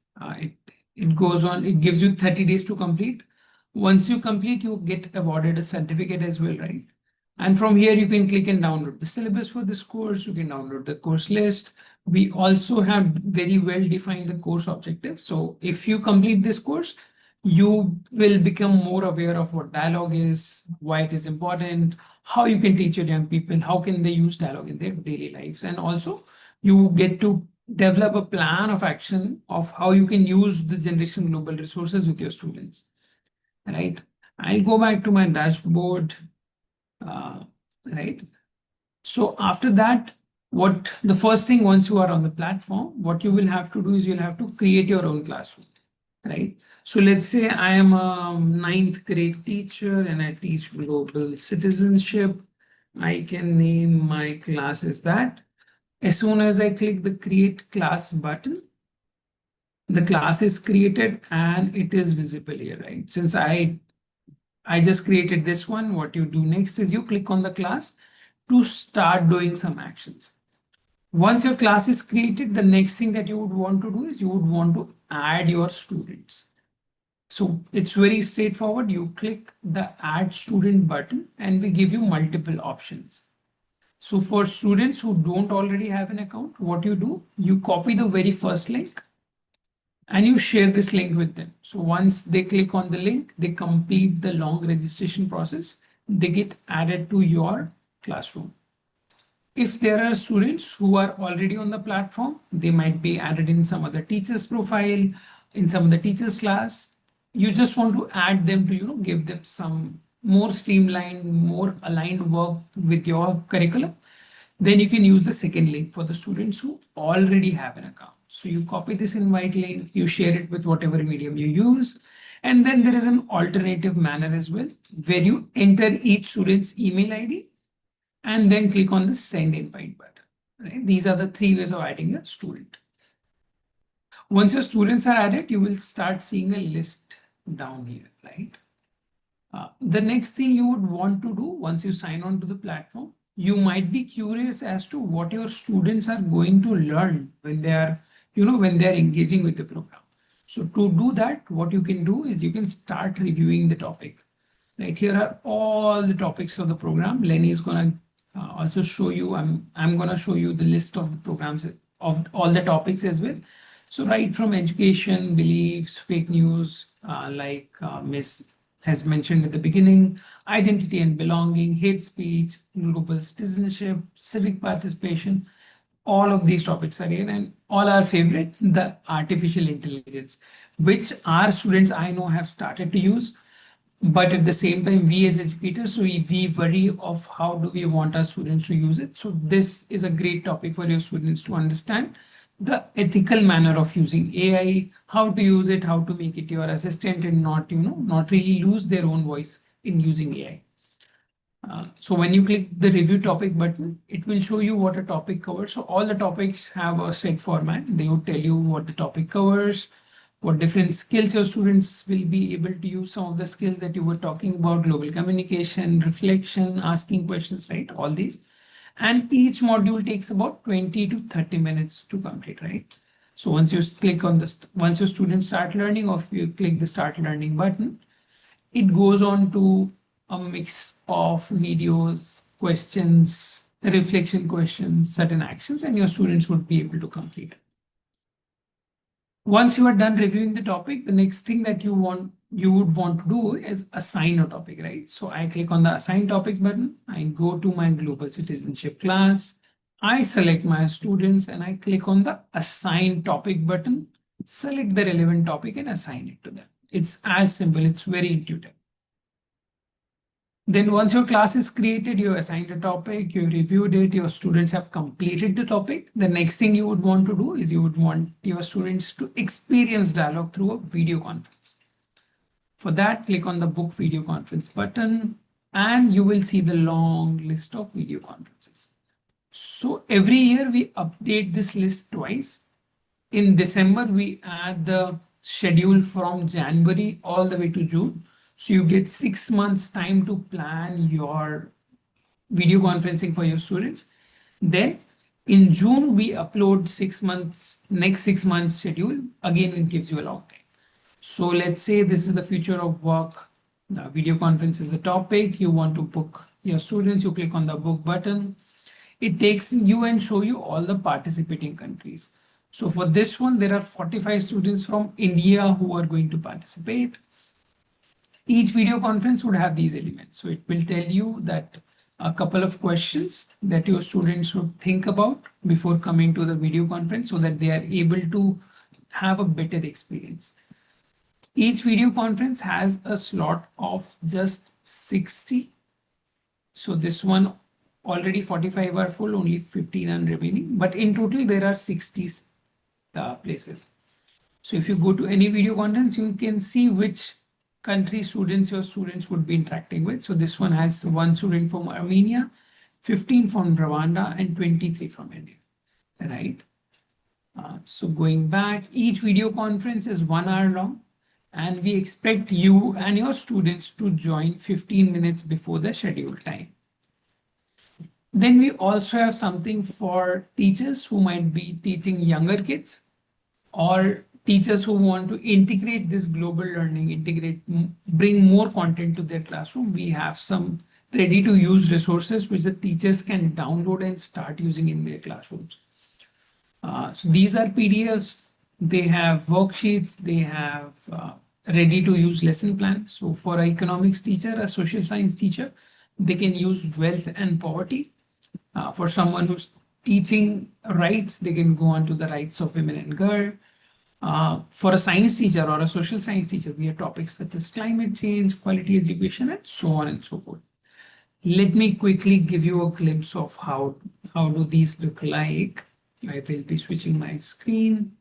It goes on. It gives you 30 days to complete. Once you complete, you get awarded a certificate as well, right? And from here, you can click and download the syllabus for this course. You can download the course list. We also have very well defined the course objectives. So if you complete this course, you will become more aware of what dialogue is, why it is important, how you can teach your young people, how can they use dialogue in their daily lives. And also you get to develop a plan of action of how you can use the Generation Global resources with your students, right? I'll go back to my dashboard, right? So after that, what the first thing, once you are on the platform, what you will have to do is you'll have to create your own classroom, right? So let's say I am a 9th grade teacher and I teach global citizenship. I can name my class as that. As soon as I click the create class button, the class is created and it is visible here, right? Since I just created this one, what you do next is you click on the class to start doing some actions. Once your class is created, the next thing that you would want to do is you would want to add your students. So it's very straightforward. You click the add student button and we give you multiple options. So for students who don't already have an account, what you do, you copy the very first link and you share this link with them. So once they click on the link, they complete the long registration process, they get added to your classroom. If there are students who are already on the platform, they might be added in some other teacher's profile, in some of the teacher's class. You just want to add them to, give them some more streamlined, more aligned work with your curriculum. Then you can use the second link for the students who already have an account. So you copy this invite link, you share it with whatever medium you use. And then there is an alternative manner as well, where you enter each student's email ID and then click on the send invite button. Right? These are the 3 ways of adding a student. Once your students are added, you will start seeing a list down here, right? The next thing you would want to do once you sign on to the platform, you might be curious as to what your students are going to learn when they are, when they are engaging with the program. So to do that, what you can do is you can start reviewing the topic. Right, here are all the topics of the program. Lenny is going to also show you, I'm going to show you the list of the programs of all the topics as well. So right from education, beliefs, fake news, like Miss has mentioned at the beginning, identity and belonging, hate speech, global citizenship, civic participation, all of these topics are here, and all our favorite, the artificial intelligence, which our students I know have started to use. But at the same time, we as educators, so we worry of how do we want our students to use it. So this is a great topic for your students to understand the ethical manner of using AI, how to use it, how to make it your assistant and not, not really lose their own voice in using AI. So when you click the review topic button, it will show you what a topic covers. So all the topics have a set format. They will tell you what the topic covers, what different skills your students will be able to use, some of the skills that you were talking about, global communication, reflection, asking questions, right? All these. And each module takes about 20 to 30 minutes to complete, right? So once you click on this, once your students start learning, or if you click the start learning button, it goes on to a mix of videos, questions, reflection questions, certain actions, and your students would be able to complete it. Once you are done reviewing the topic, the next thing that you would want to do is assign a topic, right? So I click on the assign topic button. I go to my global citizenship class. I select my students and I click on the assign topic button, select the relevant topic and assign it to them. It's as simple. It's very intuitive. Then once your class is created, you assigned a topic, you reviewed it, your students have completed the topic. The next thing you would want to do is you would want your students to experience dialogue through a video conference. For that, click on the book video conference button and you will see the long list of video conferences. So every year we update this list twice. In December, we add the schedule from January all the way to June. So you get 6 months time to plan your video conferencing for your students. Then in June, we upload 6 months, next 6 months schedule. Again, it gives you a long time. So let's say this is the future of work. Video conference is the topic. You want to book your students. You click on the book button. It takes you and show you all the participating countries. So for this one, there are 45 students from India who are going to participate. Each video conference would have these elements. So it will tell you that a couple of questions that your students should think about before coming to the video conference so that they are able to have a better experience. Each video conference has a slot of just 60. So this one already 45 are full, only 15 are remaining, but in total there are 60 places. So if you go to any video conference, you can see which country students your students would be interacting with. So this one has one student from Armenia, 15 from Rwanda, and 23 from India, right? So going back, each video conference is 1 hour long, and we expect you and your students to join 15 minutes before the scheduled time. Then we also have something for teachers who might be teaching younger kids, or teachers who want to integrate this global learning, bring more content to their classroom. We have some ready to use resources which the teachers can download and start using in their classrooms. So these are PDFs, they have worksheets, they have ready to use lesson plans. So for an economics teacher, a social science teacher, they can use wealth and poverty. For someone who's teaching rights, they can go on to the rights of women and girl. For a science teacher or a social science teacher, we have topics such as climate change, quality education, and so on and so forth. Let me quickly give you a glimpse of how do these look like. I will be switching my screen.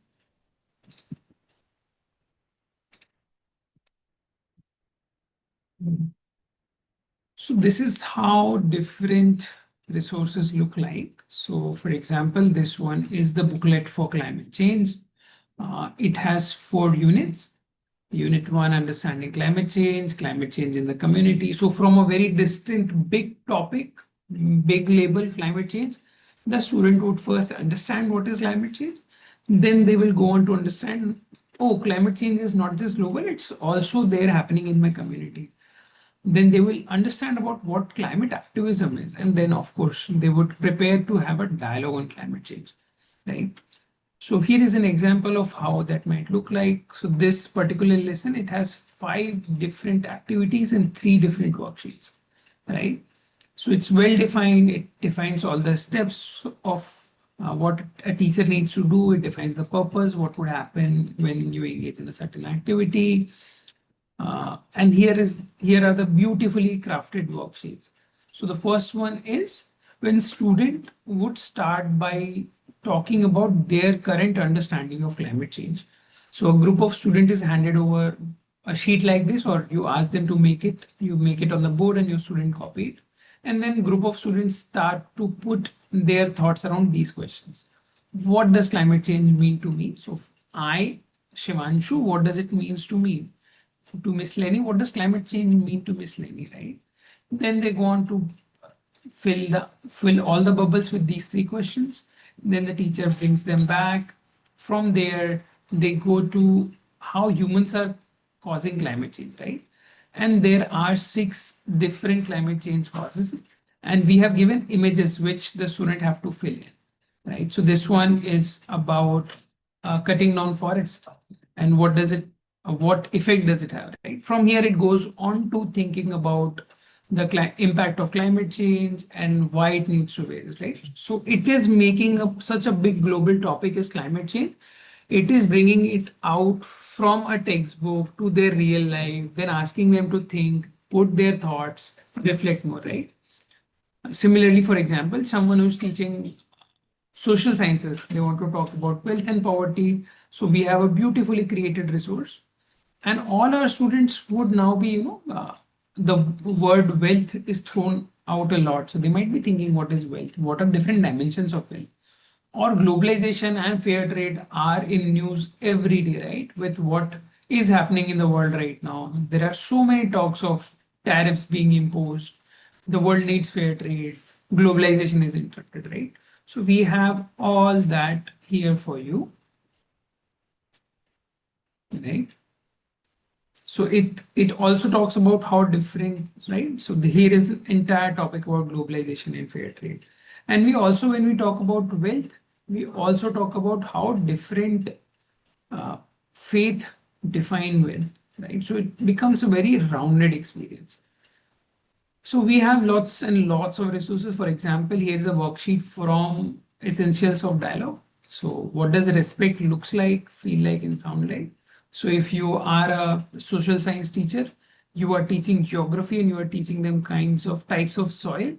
So this is how different resources look like. So for example, this one is the booklet for climate change. It has 4 units. Unit 1, understanding climate change in the community. So from a very distinct big topic, big label, climate change, the student would first understand what is climate change. Then they will go on to understand, oh, climate change is not just global, it's also there happening in my community. Then they will understand about what climate activism is. And then, of course, they would prepare to have a dialogue on climate change, right? So here is an example of how that might look like. So this particular lesson, it has 5 different activities and 3 different worksheets, right? So it's well defined. It defines all the steps of what a teacher needs to do. It defines the purpose, what would happen when you engage in a certain activity. And here are the beautifully crafted worksheets. So the first one is when student would start by talking about their current understanding of climate change. So a group of students is handed over a sheet like this, or you ask them to make it, you make it on the board and your student copy it. And then group of students start to put their thoughts around these questions. What does climate change mean to me? So I, Shivanshu, what does it mean to me? To Miss Lenny, what does climate change mean to Miss Lenny, right? Then they go on to fill all the bubbles with these 3 questions. Then the teacher brings them back. From there, they go to how humans are causing climate change, right? And there are 6 different climate change causes. And we have given images which the student have to fill in, right? So this one is about cutting down forest. And what effect does it have, right? From here, it goes on to thinking about the impact of climate change and why it needs to be, right? So it is making up such a big global topic as climate change. It is bringing it out from a textbook to their real life, then asking them to think, put their thoughts, reflect more, right? Similarly, for example, someone who's teaching social sciences, they want to talk about wealth and poverty. So we have a beautifully created resource. And all our students would now be, the word wealth is thrown out a lot. So they might be thinking, what is wealth? What are different dimensions of wealth? or globalization and fair trade are in news every day, right? With what is happening in the world right now. There are so many talks of tariffs being imposed. The world needs fair trade. Globalization is interrupted, right? So we have all that here for you, right? So it also talks about how different, right? So here is an entire topic about globalization and fair trade. And we also, when we talk about wealth, we also talk about how different faith define wealth, right? So it becomes a very rounded experience. So we have lots and lots of resources. For example, here's a worksheet from Essentials of Dialogue. So what does respect looks like, feel like, and sound like? So if you are a social science teacher, you are teaching geography and you are teaching them types of soil,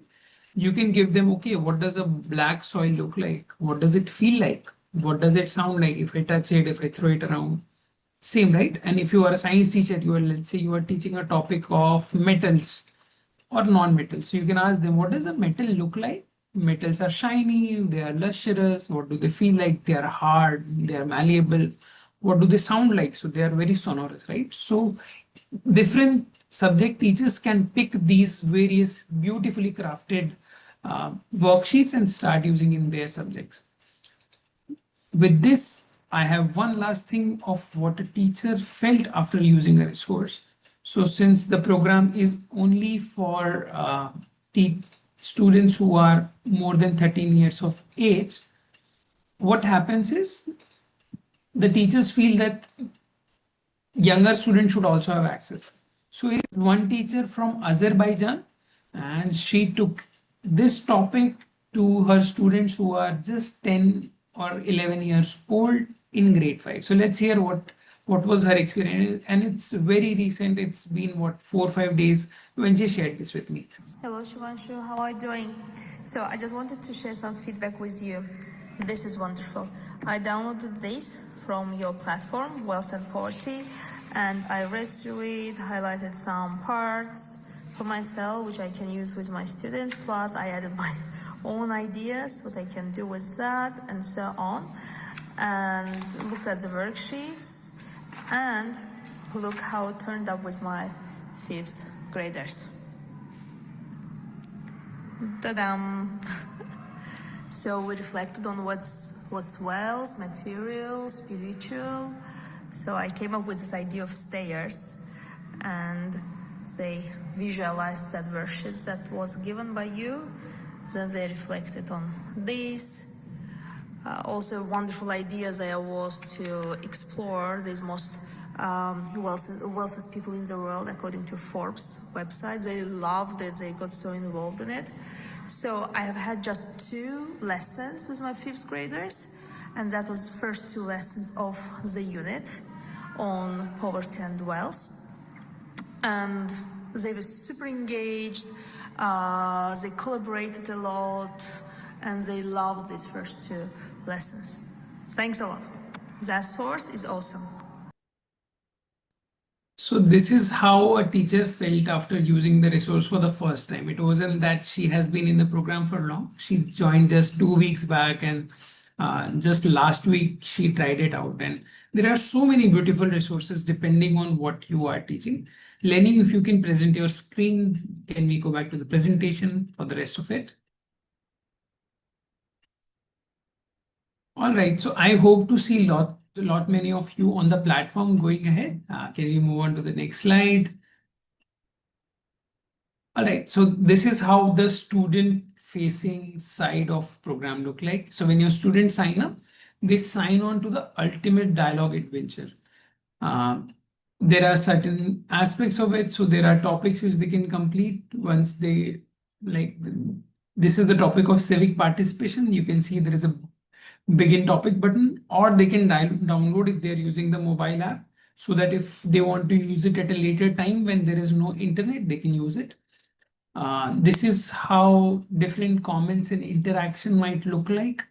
you can give them, okay, what does a black soil look like? What does it feel like? What does it sound like if I touch it, if I throw it around? Same, right? And if you are a science teacher, let's say you are teaching a topic of metals or non-metals. So you can ask them, what does a metal look like? Metals are shiny, they are lustrous. What do they feel like? They are hard, they are malleable. What do they sound like? So they are very sonorous, right? So different subject teachers can pick these various beautifully crafted worksheets and start using in their subjects. With this, I have one last thing of what a teacher felt after using a resource. So since the program is only for students who are more than 13 years of age, what happens is the teachers feel that younger students should also have access. So here is one teacher from Azerbaijan, and she took this topic to her students who are just 10 or 11 years old in grade 5. So let's hear what was her experience. And it's very recent. It's been what, 4 or 5 days when she shared this with me. Hello Shivanshu, how are you doing? So I just wanted to share some feedback with you. This is wonderful. I downloaded this from your platform, Wealth and Poverty, and I read through it, highlighted some parts for myself, which I can use with my students. Plus, I added my own ideas, what I can do with that, and so on. And looked at the worksheets, and look how it turned up with my 5th graders. Ta-dam! So we reflected on what's wealth, material, spiritual. So I came up with this idea of stairs, and they visualized that worksheet that was given by you. Then they reflected on this. Also, wonderful ideas there was to explore these most wealthiest people in the world according to Forbes website. They loved it. They got so involved in it. So I have had just 2 lessons with my 5th graders, and that was first 2 lessons of the unit on poverty and wealth. And they were super engaged. They collaborated a lot, and they loved these first 2 lessons. Thanks a lot. That source is awesome. So this is how a teacher felt after using the resource for the first time. It wasn't that she has been in the program for long. She joined just 2 weeks back, and just last week she tried it out. And there are so many beautiful resources depending on what you are teaching. Lenny, if you can present your screen, can we go back to the presentation for the rest of it? All right, so I hope to see lot many of you on the platform going ahead. Can we move on to the next slide? All right, so this is how the student facing side of program look like. So when your students sign up, they sign on to the ultimate dialogue adventure. There are certain aspects of it. So there are topics which they can complete once they this is the topic of civic participation. You can see there is a begin topic button, or they can download if they're using the mobile app, so that if they want to use it at a later time when there is no internet, they can use it. This is how different comments and interaction might look like.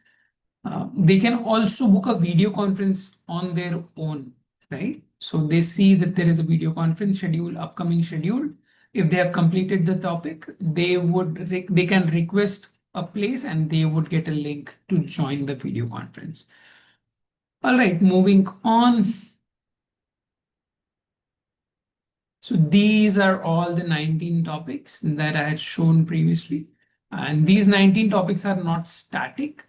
They can also book a video conference on their own, right? So they see that there is a video conference schedule, upcoming schedule. If they have completed the topic, they can request a place and they would get a link to join the video conference. All right, moving on. So these are all the 19 topics that I had shown previously. And these 19 topics are not static.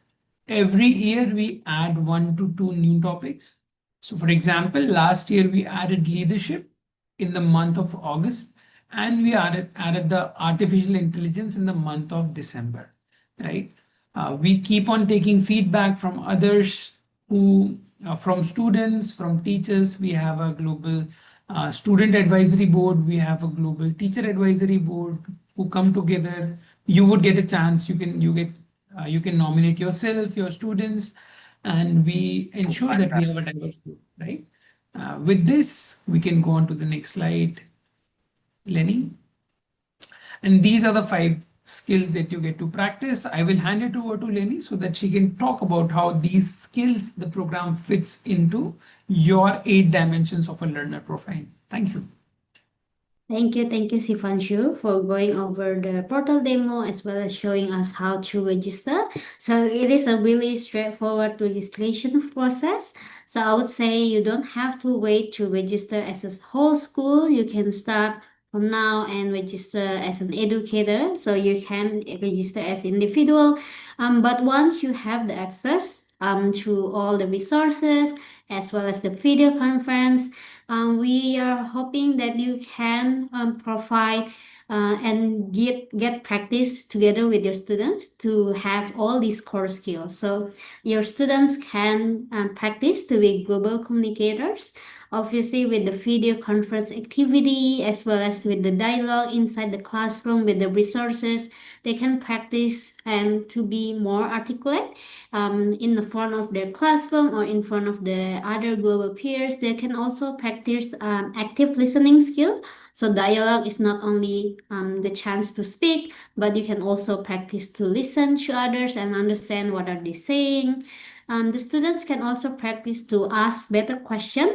Every year we add 1 to 2 new topics. So for example, last year we added leadership in the month of August, and we added the artificial intelligence in the month of December, right? We keep on taking feedback from others who, from students, from teachers. We have a global student advisory board, we have a global teacher advisory board who come together. You would get a chance, you can nominate yourself, your students, and we ensure that we have a diverse group, right? With this, we can go on to the next slide, Lenny. And these are the 5 skills that you get to practice. I will hand it over to Lenny so that she can talk about how these skills, the program fits into your 8 dimensions of a learner profile. Thank you. Thank you, Sifanshu, for going over the portal demo as well as showing us how to register. So it is a really straightforward registration process. So I would say you don't have to wait to register as a whole school. You can start from now and register as an educator. So you can register as individual. But once you have the access to all the resources as well as the video conference, we are hoping that you can provide and get practice together with your students to have all these core skills. So your students can practice to be global communicators, obviously with the video conference activity as well as with the dialogue inside the classroom with the resources. They can practice and to be more articulate in the front of their classroom or in front of the other global peers. They can also practice active listening skill. So dialogue is not only the chance to speak, but you can also practice to listen to others and understand what are they saying. The students can also practice to ask better questions.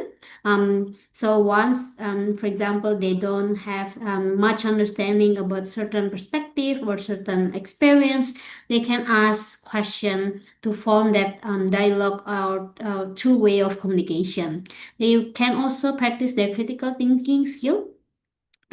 So once, for example, they don't have much understanding about certain perspective or certain experience, they can ask question to form that dialogue or two-way of communication. They can also practice their critical thinking skill.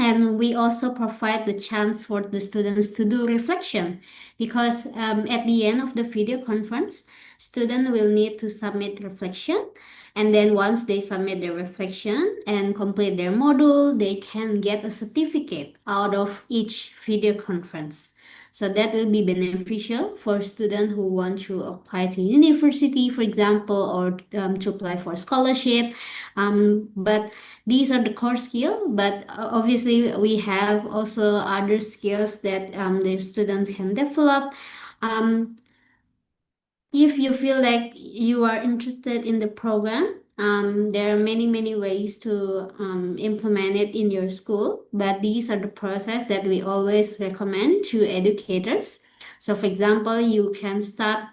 And we also provide the chance for the students to do reflection because at the end of the video conference, student will need to submit reflection. And then once they submit their reflection and complete their module, they can get a certificate out of each video conference. So that will be beneficial for students who want to apply to university, for example, or to apply for scholarship. But these are the core skills, but obviously we have also other skills that the students can develop. If you feel like you are interested in the program, there are many ways to implement it in your school, but these are the process that we always recommend to educators. So for example, you can start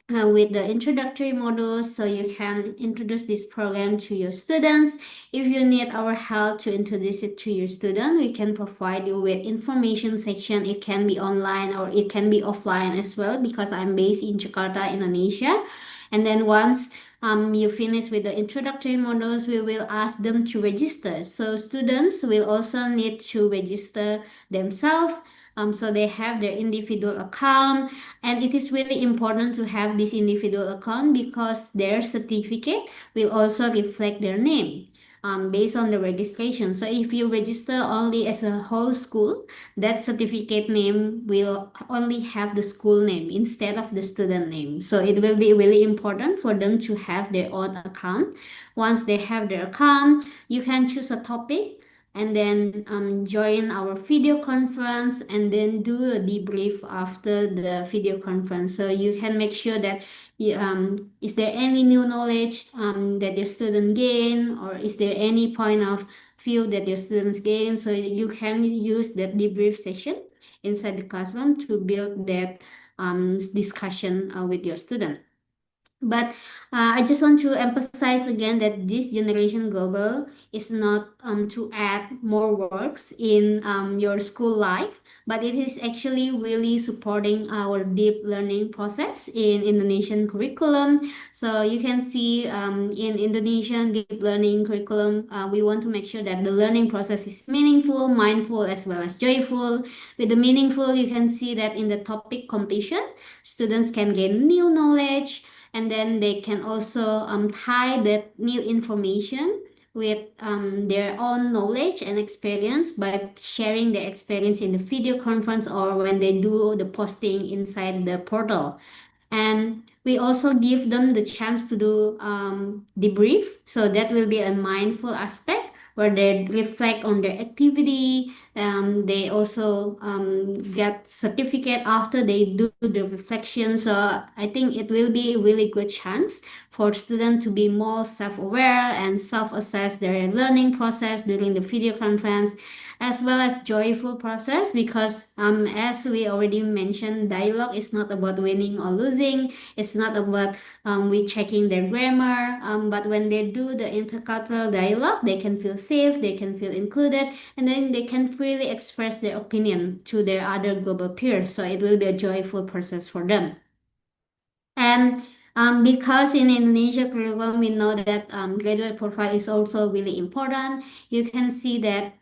with the introductory modules, so you can introduce this program to your students. If you need our help to introduce it to your student, we can provide you with information section. It can be online or it can be offline as well because I'm based in Jakarta, Indonesia. And then once you finish with the introductory modules, we will ask them to register. So students will also need to register themselves. So they have their individual account, and it is really important to have this individual account because their certificate will also reflect their name based on the registration. So if you register only as a whole school, that certificate name will only have the school name instead of the student name. So it will be really important for them to have their own account. Once they have their account, you can choose a topic and then join our video conference and then do a debrief after the video conference. So you can make sure that is there any new knowledge that your student gain, or is there any point of view that your students gain? So you can use that debrief session inside the classroom to build that discussion with your student. But I just want to emphasize again that this Generation Global is not to add more works in your school life, but it is actually really supporting our deep learning process in Indonesian curriculum. So you can see in Indonesian deep learning curriculum, we want to make sure that the learning process is meaningful, mindful, as well as joyful. With the meaningful, you can see that in the topic completion, students can gain new knowledge, and then they can also tie that new information with their own knowledge and experience by sharing their experience in the video conference or when they do the posting inside the portal. And we also give them the chance to do debrief. So that will be a mindful aspect where they reflect on their activity. They also get certificate after they do the reflection. So I think it will be a really good chance for students to be more self-aware and self-assess their learning process during the video conference, as well as joyful process, because as we already mentioned, dialogue is not about winning or losing. It's not about we checking their grammar, but when they do the intercultural dialogue, they can feel safe, they can feel included, and then they can freely express their opinion to their other global peers. So it will be a joyful process for them. And because in Indonesia curriculum, we know that graduate profile is also really important. You can see that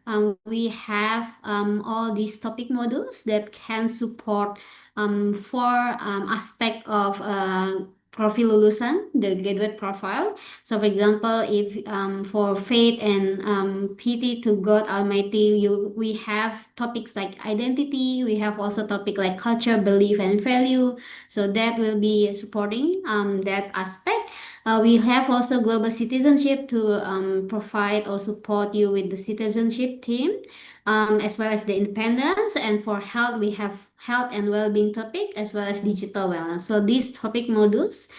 we have all these topic modules that can support four aspect of profil lulusan, the graduate profile. So for example, if for faith and pity to God Almighty, we have topics like identity. We have also topic like culture, belief, and value. So that will be supporting that aspect. We have also global citizenship to provide or support you with the citizenship team, as well as the independence. And for health, we have health and well-being topic as well as digital wellness. So these topic modules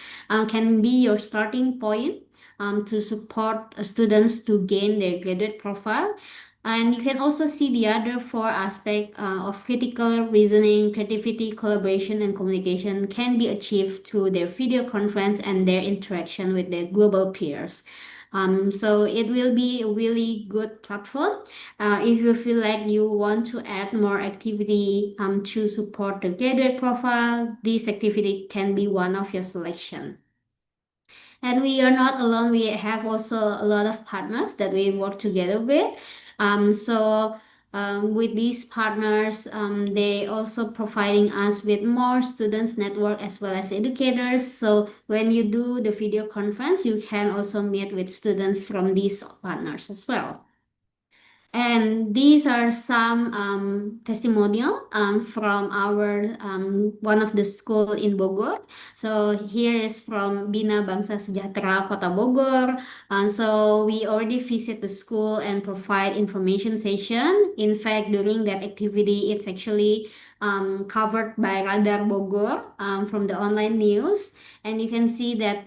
can be your starting point to support students to gain their graduate profile. And you can also see the other four aspects of critical reasoning, creativity, collaboration, and communication can be achieved through their video conference and their interaction with their global peers. So it will be a really good platform. If you feel like you want to add more activity to support the graduate profile, this activity can be one of your selection. And we are not alone. We have also a lot of partners that we work together with. With these partners, they also providing us with more students network as well as educators. So when you do the video conference, you can also meet with students from these partners as well. And these are some testimonial from our one of the school in Bogor. So here is from Bina Bangsa Sejahtera Kota Bogor. So we already visit the school and provide information session. In fact, during that activity, it's actually covered by Radar Bogor from the online news. And you can see that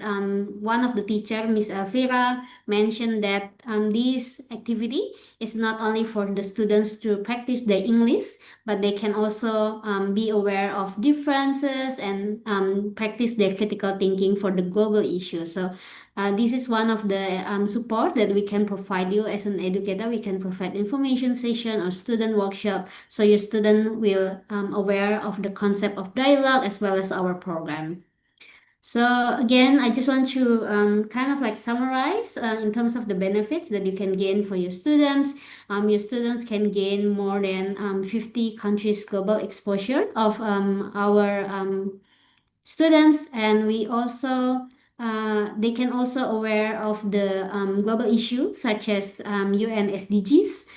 one of the teacher, Miss Elvira, mentioned that this activity is not only for the students to practice their English, but they can also be aware of differences and practice their critical thinking for the global issue. So this is one of the support that we can provide you as an educator. We can provide information session or student workshop, so your student will aware of the concept of dialogue as well as our program. So again, I just want to kind of like summarize in terms of the benefits that you can gain for your students. Your students can gain more than 50 countries global exposure of our students, and we also they can also aware of the global issue such as UN SDGs.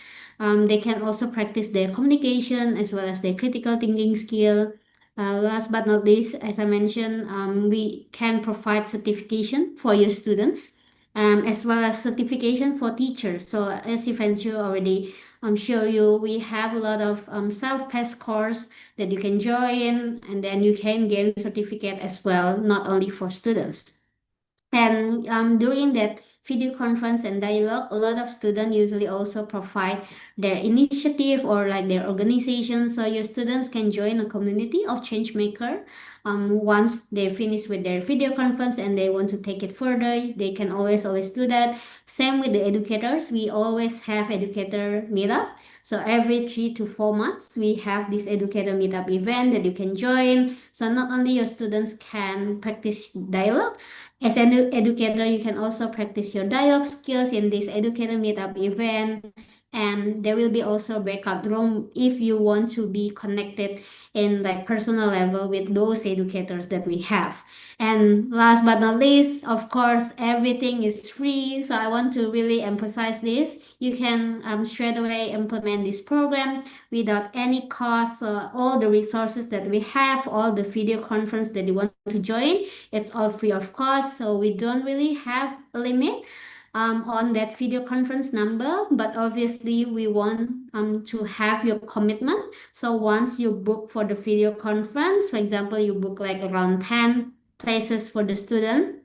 They can also practice their communication as well as their critical thinking skill. Last but not least, as I mentioned, we can provide certification for your students, as well as certification for teachers. So as Ivanchu already show you, we have a lot of self-paced course that you can join, and then you can gain certificate as well, not only for students. And during that video conference and dialogue, a lot of students usually also provide their initiative or like their organization. So your students can join a community of change maker. Once they finish with their video conference and they want to take it further, they can always do that. Same with the educators. We always have educator meetup. So every 3 to 4 months, we have this educator meetup event that you can join. So not only your students can practice dialogue, as an educator, you can also practice your dialogue skills in this educator meetup event. And there will be also breakout room if you want to be connected in like personal level with those educators that we have. And last but not least, of course, everything is free. So I want to really emphasize this. You can straight away implement this program without any cost. All the resources that we have, all the video conference that you want to join, it's all free of cost. So we don't really have a limit on that video conference number, but obviously we want to have your commitment. So once you book for the video conference, for example, you book like around 10 places for the student,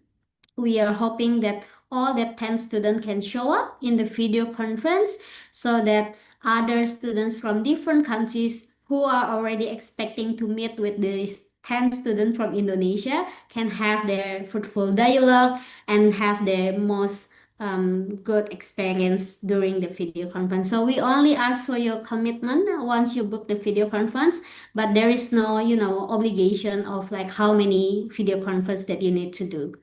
we are hoping that all that 10 students can show up in the video conference so that other students from different countries who are already expecting to meet with these 10 students from Indonesia can have their fruitful dialogue and have their most good experience during the video conference. So we only ask for your commitment once you book the video conference, but there is no, obligation of like how many video conference that you need to do.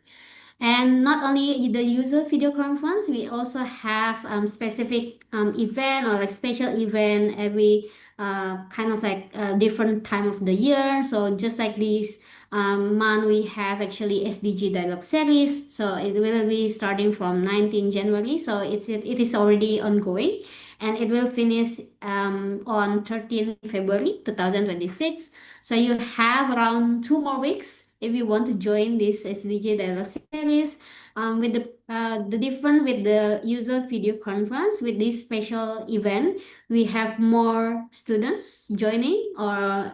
And not only the user video conference, we also have specific event or like special event every kind of like different time of the year. So just like this month, we have actually SDG Dialogue Series. So it will be starting from 19 January. So it is already ongoing. And it will finish on 13 February 2026. So you have around 2 more weeks if you want to join this SDG Dialogue Series. With the different with the user video conference, with this special event, we have more students joining or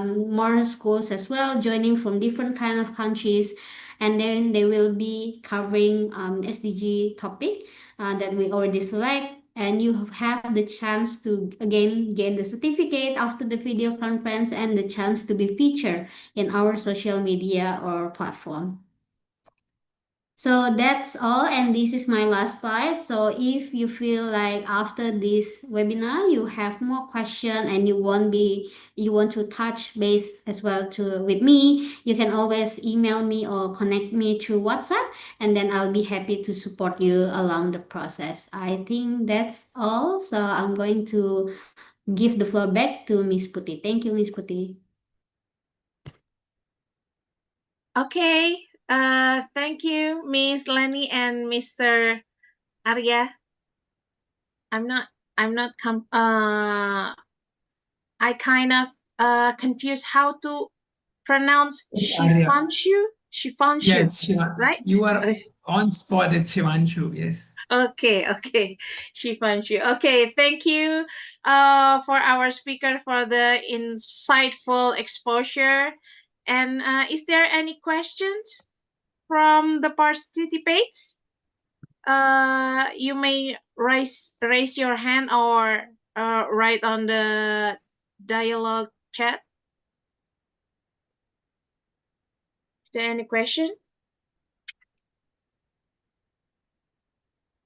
more schools as well joining from different kind of countries, and then they will be covering SDG topic that we already select. And you have the chance to again gain the certificate after the video conference and the chance to be featured in our social media or platform. So that's all, and this is my last slide. So if you feel like after this webinar you have more question and you want to touch base as well with me, you can always email me or connect me through WhatsApp, and then I'll be happy to support you along the process. I think that's all. So I'm going to give the floor back to Miss Putih. Thank you, Miss Putih. Okay. Thank you, Miss Lenny and Mr. Arya. I kind of confused how to pronounce It's Arya. Shifanshu. Shifanshu, Yes, Shivanshu. right? You are on spot at Shivanshu, yes. Okay, Shifanshu. Okay, thank you for our speaker for the insightful exposure. And is there any questions from the participants? You may raise your hand or write on the dialogue chat. Is there any question?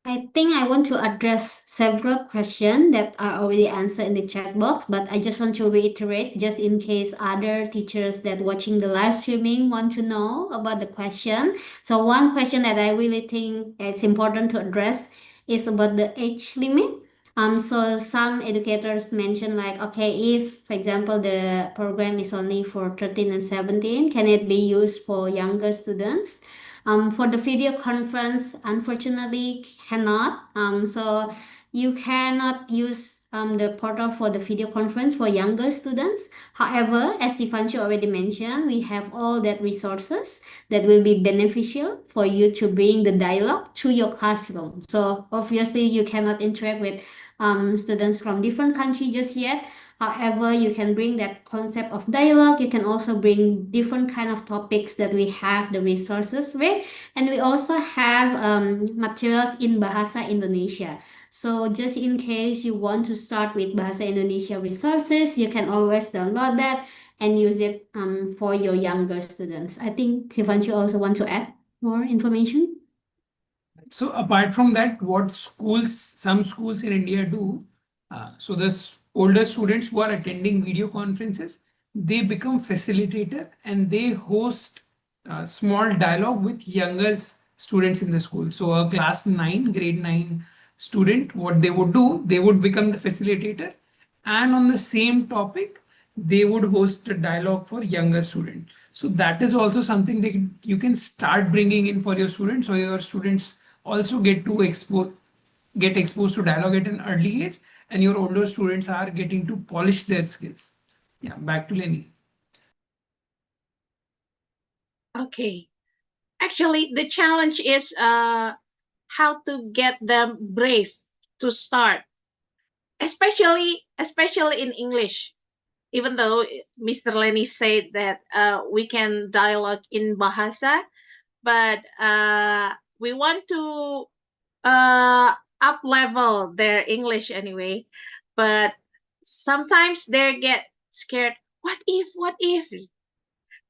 I think I want to address several questions that are already answered in the chat box, but I just want to reiterate just in case other teachers that watching the live streaming want to know about the question. So one question that I really think it's important to address is about the age limit. So some educators mention like, okay, if, for example, the program is only for 13 and 17, can it be used for younger students? For the video conference, unfortunately, cannot. So you cannot use the portal for the video conference for younger students. However, as Shifanshu already mentioned, we have all that resources that will be beneficial for you to bring the dialogue to your classroom. So obviously, you cannot interact with students from different countries just yet. However, you can bring that concept of dialogue. You can also bring different kind of topics that we have the resources with. And we also have materials in Bahasa Indonesia. So just in case you want to start with Bahasa Indonesia resources, you can always download that and use it for your younger students. I think Sivanshu also want to add more information. So apart from that, what schools, some schools in India do, so the older students who are attending video conferences, they become facilitator and they host small dialogue with younger students in the school. So a class 9, grade 9 student, what they would do, they would become the facilitator, and on the same topic, they would host a dialogue for younger students. So that is also something that you can start bringing in for your students, so your students also get exposed to dialogue at an early age, and your older students are getting to polish their skills. Yeah, back to Lenny. Okay. Actually, the challenge is how to get them brave to start, especially in English. Even though Mr. Lenny said that we can dialogue in Bahasa, but we want to up level their English anyway. But sometimes they get scared. What if? What if?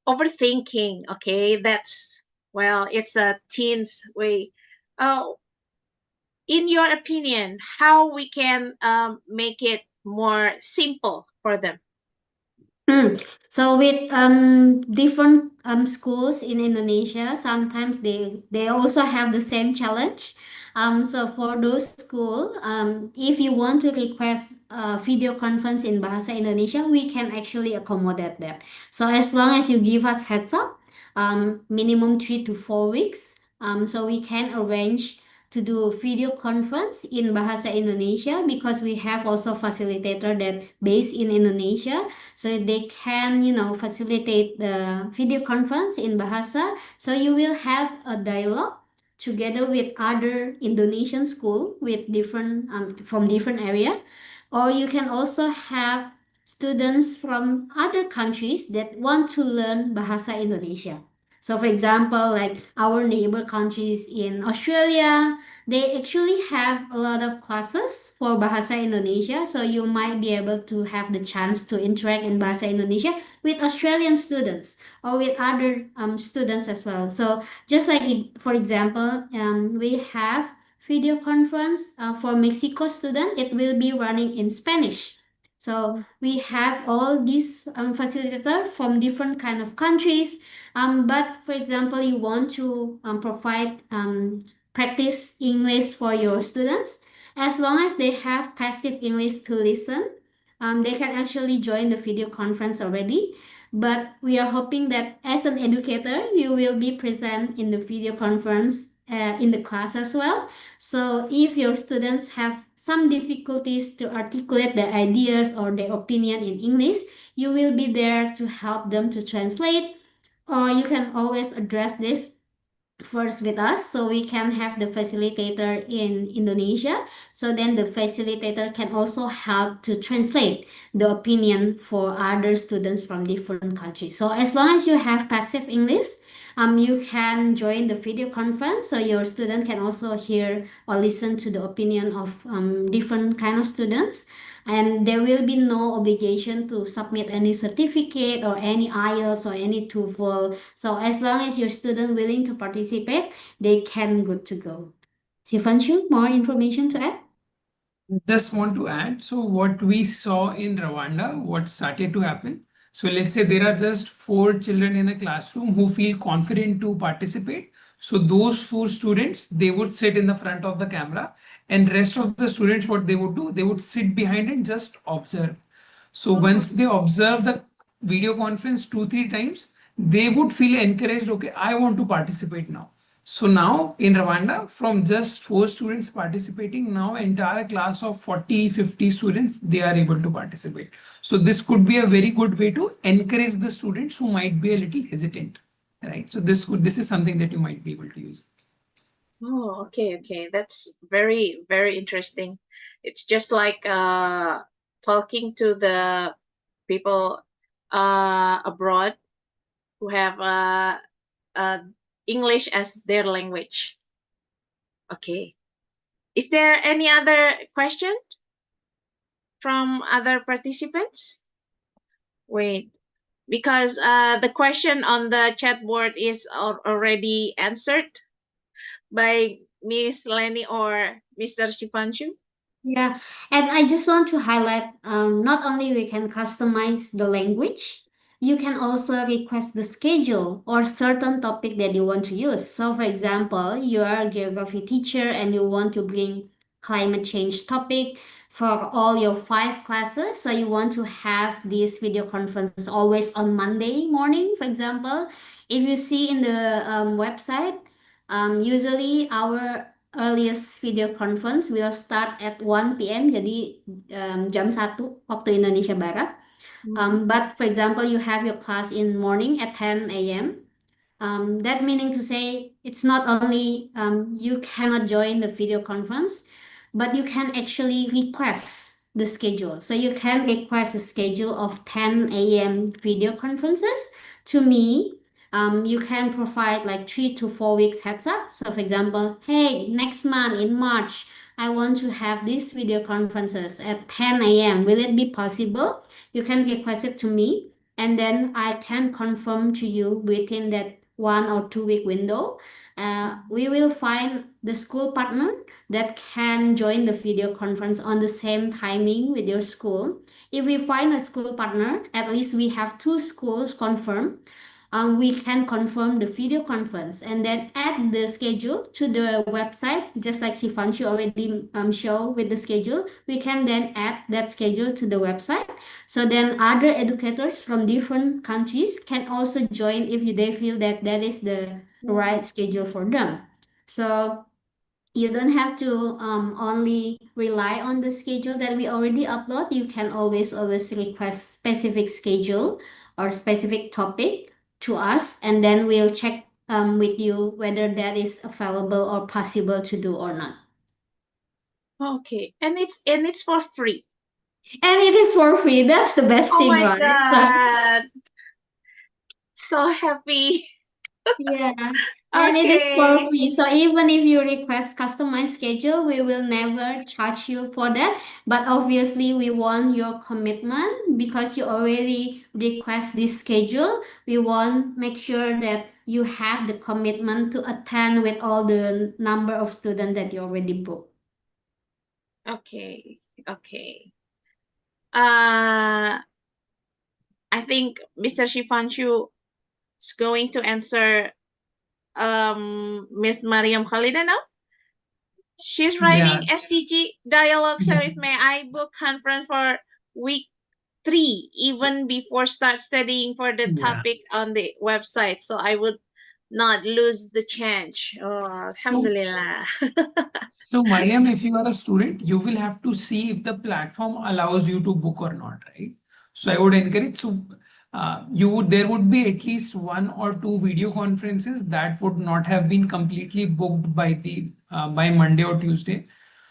Overthinking. Okay, that's well, it's a teen's way. Oh, in your opinion, how we can make it more simple for them? So with different schools in Indonesia, sometimes they also have the same challenge. So for those school, if you want to request a video conference in Bahasa Indonesia, we can actually accommodate that. So as long as you give us heads up, minimum 3 to 4 weeks, so we can arrange to do video conference in Bahasa Indonesia, because we have also facilitator that based in Indonesia, so they can facilitate the video conference in Bahasa. So you will have a dialogue together with other Indonesian school with different from different area, or you can also have students from other countries that want to learn Bahasa Indonesia. So for example, like our neighbor countries in Australia, they actually have a lot of classes for Bahasa Indonesia. So you might be able to have the chance to interact in Bahasa Indonesia with Australian students or with other students as well. So just like, for example, we have video conference for Mexico student. It will be running in Spanish. So we have all these facilitator from different kind of countries. But for example, you want to provide practice English for your students, as long as they have passive English to listen, they can actually join the video conference already. But we are hoping that as an educator, you will be present in the video conference in the class as well. So if your students have some difficulties to articulate their ideas or their opinion in English, you will be there to help them to translate, or you can always address this first with us, so we can have the facilitator in Indonesia, so then the facilitator can also help to translate the opinion for other students from different countries. So as long as you have passive English, you can join the video conference, so your student can also hear or listen to the opinion of different kind of students, and there will be no obligation to submit any certificate or any IELTS or any TOEFL. So as long as your student willing to participate, they can good to go. Sivanshu, more information to add? Just want to add, so what we saw in Rwanda, what started to happen. So let's say there are just 4 children in a classroom who feel confident to participate. So those 4 students, they would sit in the front of the camera, and rest of the students, what they would do, they would sit behind and just observe. So once they observe the video conference 2-3 times, they would feel encouraged, okay, I want to participate now. So now in Rwanda, from just 4 students participating, now entire class of 40-50 students, they are able to participate. So this could be a very good way to encourage the students who might be a little hesitant, right? So this is something that you might be able to use. Oh, okay. That's very, very interesting. It's just like talking to the people abroad who have English as their language. Okay. Is there any other question from other participants? Wait, because the question on the chat board is already answered by Miss Lenny or Mr. Shipanshu. Yeah, and I just want to highlight, not only we can customize the language, you can also request the schedule or certain topic that you want to use. So for example, you are a geography teacher and you want to bring climate change topic for all your 5 classes. So you want to have this video conference always on Monday morning, for example. If you see in the website, usually our earliest video conference will start at 1 p.m. Jadi jam 1 waktu Indonesia Barat. But for example, you have your class in morning at 10 a.m. That meaning to say it's not only you cannot join the video conference, but you can actually request the schedule. So you can request a schedule of 10 a.m. video conferences to me. You can provide like 3 to 4 weeks heads up. So for example, hey, next month in March, I want to have these video conferences at 10 a.m. Will it be possible? You can request it to me, and then I can confirm to you within that 1 or 2 week window. We will find the school partner that can join the video conference on the same timing with your school. If we find a school partner, at least we have 2 schools confirmed. We can confirm the video conference and then add the schedule to the website, just like Shifanshu already show with the schedule. We can then add that schedule to the website. So then other educators from different countries can also join if they feel that that is the right schedule for them. So you don't have to only rely on the schedule that we already upload. You can always request specific schedule or specific topic to us, and then we'll check with you whether that is available or possible to do or not. Okay, and it's for free. And it is for free. That's the best Oh thing, my right? God. So happy. Yeah. And it is for Okay. free. So even if you request customized schedule, we will never charge you for that. But obviously, we want your commitment because you already request this schedule. We want make sure that you have the commitment to attend with all the number of students that you already booked. Okay. Okay. I think Mr. Shifanshu is going to answer Miss Mariam Khalida now. She's writing Yeah. SDG dialogue Yeah. series. May I book conference for week 3 even before start studying for the Yeah. topic on the website, so I would not lose the chance. Oh, alhamdulillah. So, Mariam, if you are a student, you will have to see if the platform allows you to book or not, right? So, I would encourage. So, there would be at least 1 or 2 video conferences that would not have been completely booked by Monday or Tuesday.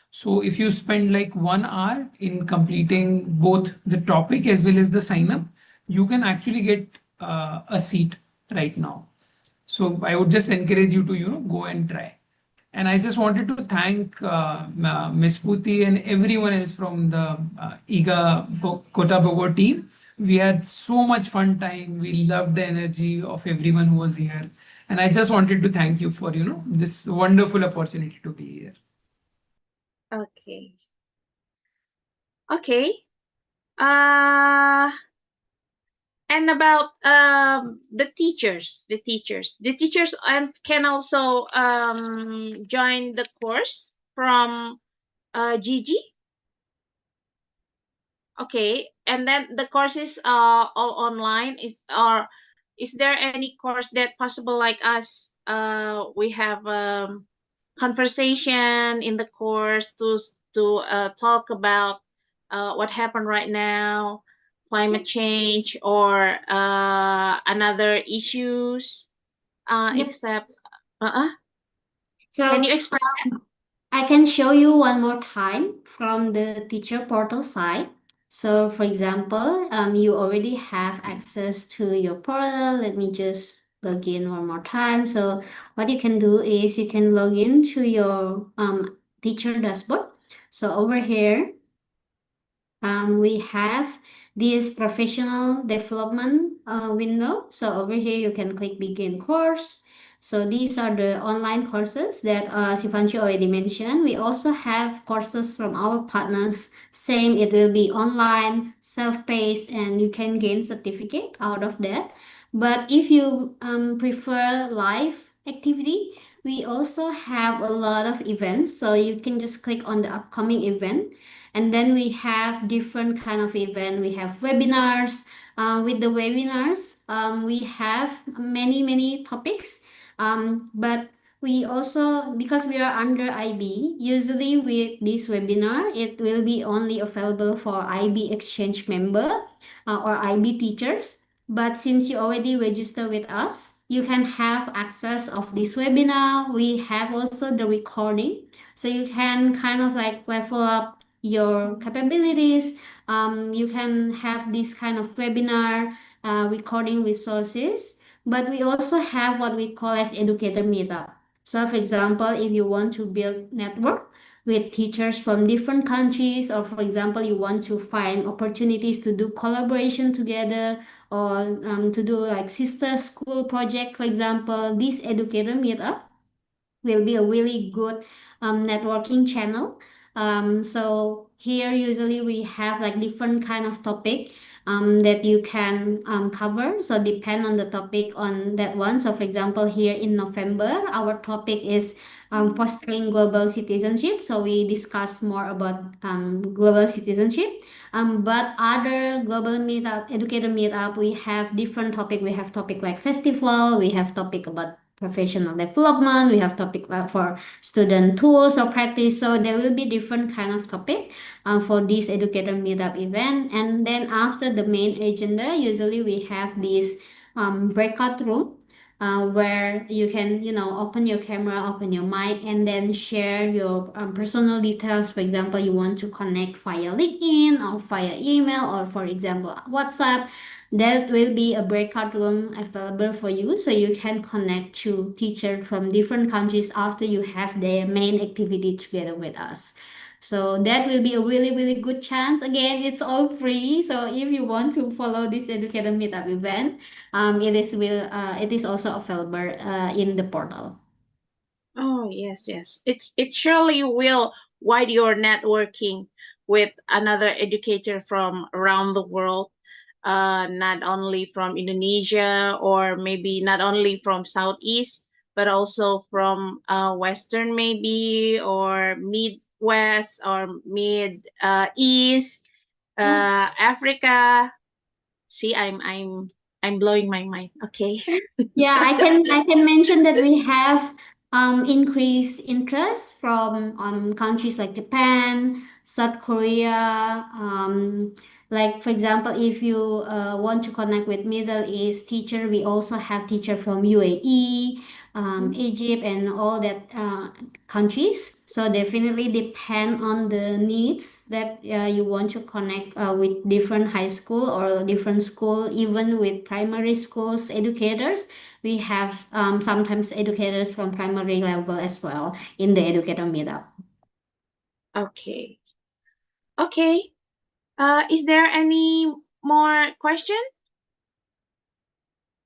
So, if you spend like 1 hour in completing both the topic as well as the sign up, you can actually get a seat right now. So, I would just encourage you to go and try. And I just wanted to thank Ms. Puti and everyone else from the Kota Bogo team. We had so much fun time. We loved the energy of everyone who was here. And I just wanted to thank you for, this wonderful opportunity to be here. Okay. Okay. And about the teachers can also join the course from Gigi. Okay, and then the courses are all online. Is there any course that possible like us? We have conversation in the course to talk about what happened right now, climate change, or another issues. Yep. Except, So can you explain that? I can show you one more time from the teacher portal side. So for example, you already have access to your portal. Let me just log in one more time. So what you can do is you can log in to your teacher dashboard. So over here, we have this professional development window. So over here, you can click begin course. So these are the online courses that Sivanshi already mentioned. We also have courses from our partners. Same, it will be online, self-paced, and you can gain certificate out of that. But if you prefer live activity, we also have a lot of events. So you can just click on the upcoming event. And then we have different kind of event. We have webinars. With the webinars, we have many topics. But we also, because we are under IB, usually with this webinar, it will be only available for IB exchange member or IB teachers. But since you already register with us, you can have access of this webinar. We have also the recording. So you can kind of like level up your capabilities. You can have this kind of webinar recording resources. But we also have what we call as educator meetup. So for example, if you want to build network with teachers from different countries, or for example, you want to find opportunities to do collaboration together, or to do like sister school project, for example, this educator meetup will be a really good networking channel. So here usually we have like different kind of topic that you can cover. So depend on the topic on that one. So for example, here in November, our topic is fostering global citizenship. So we discuss more about global citizenship. But other global meetup, educator meetup, we have different topic. We have topic like festival. We have topic about professional development. We have topic like for student tools or practice. So there will be different kind of topic for this educator meetup event. And then after the main agenda, usually we have this breakout room where you can, open your camera, open your mic, and then share your personal details. For example, you want to connect via LinkedIn or via email, or for example, WhatsApp. That will be a breakout room available for you, so you can connect to teachers from different countries after you have their main activity together with us. So that will be a really good chance. Again, it's all free. So if you want to follow this educator meetup event, it is also available in the portal. Oh, yes, yes. It surely will widen your networking with another educator from around the world, not only from Indonesia, or maybe not only from Southeast, but also from Western maybe, or Midwest, or Mid East, Africa. See, I'm blowing my mind. Okay. Yeah, I can mention that we have increased interest from countries like Japan, South Korea. Like for example, if you want to connect with Middle East teacher, we also have teacher from UAE, Egypt, and all that countries. So definitely depend on the needs that you want to connect with different high school or different school, even with primary schools educators. We have sometimes educators from primary level as well in the educator meetup. Okay. Okay. Is there any more question?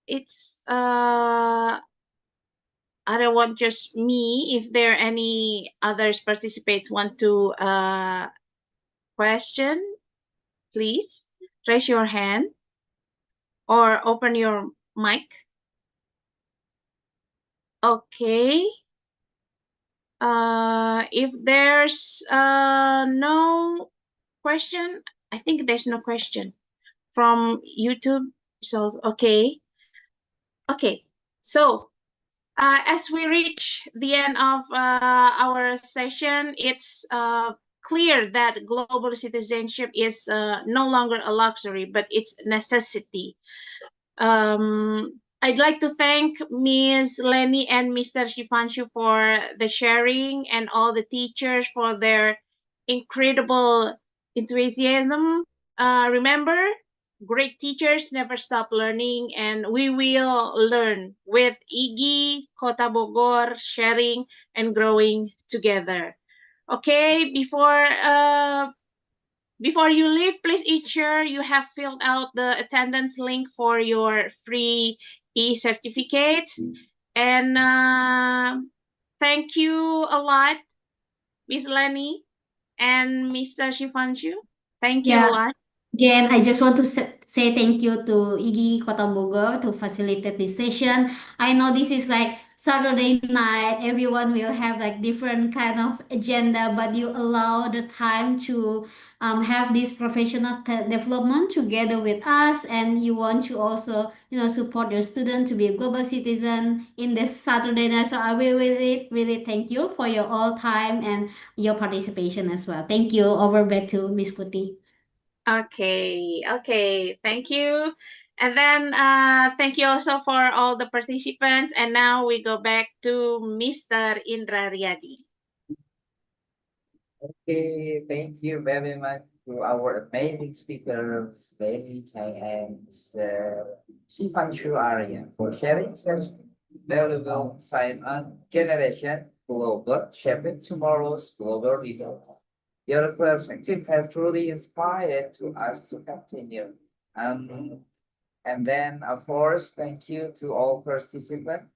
It's I don't want just me. If there any others participants want to question, please raise your hand or open your mic. Okay. If there's no question, I think there's no question from YouTube. So okay. Okay. So as we reach the end of our session, it's clear that global citizenship is no longer a luxury, but it's a necessity. I'd like to thank Ms. Lenny and Mr. Sivanshu for the sharing, and all the teachers for their incredible enthusiasm. Remember, great teachers never stop learning, and we will learn with IGI Kota Bogor, sharing and growing together. Okay, before you leave, please ensure you have filled out the attendance link for your free e-certificates. And thank you a lot, Miss Lenny and Mr. Shivanshu. Thank you a Yeah. lot. Again, I just want to say thank you to IGI Kota Bogor to facilitate this session. I know this is like Saturday night, everyone will have like different kind of agenda, but you allow the time to have this professional development together with us, and you want to also, support your student to be a global citizen in this Saturday night. So I will really, really thank you for your all time and your participation as well. Thank you. Over back to Miss Putih. Okay, thank you. And then thank you also for all the participants. And now we go back to Mr. Indra Riyadi. Okay, thank you very much to our amazing speakers, Lenny, Chang, and Shifanshu Arya for sharing such valuable insight on Generation Global, shaping tomorrow's global leader. Your perspective has truly inspired to us to continue. And then, of course, thank you to all participants,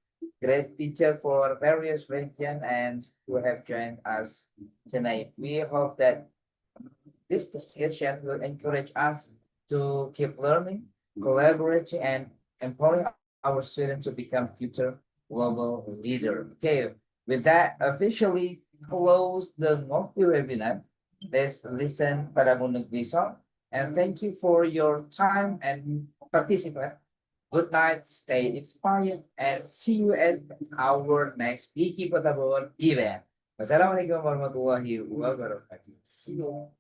great teacher for various regions and who have joined us tonight. We hope that this discussion will encourage us to keep learning, collaborating, and empowering our students to become future global leader. Okay, with that, officially close the Ngopi webinar. Let's listen pada Negeri Song. And thank you for your time and participant. Good night, stay inspired, and see you at our next IKI Kota Bogor event. Wassalamualaikum warahmatullahi wabarakatuh. See you.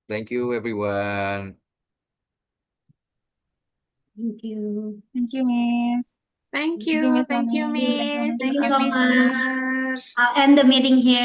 Thank you, everyone. Thank you. Thank you, Miss. Thank Thank you, you, Miss thank you, Lenny. Miss. Thank Thank you you, so much. Mr. I'll end the meeting here.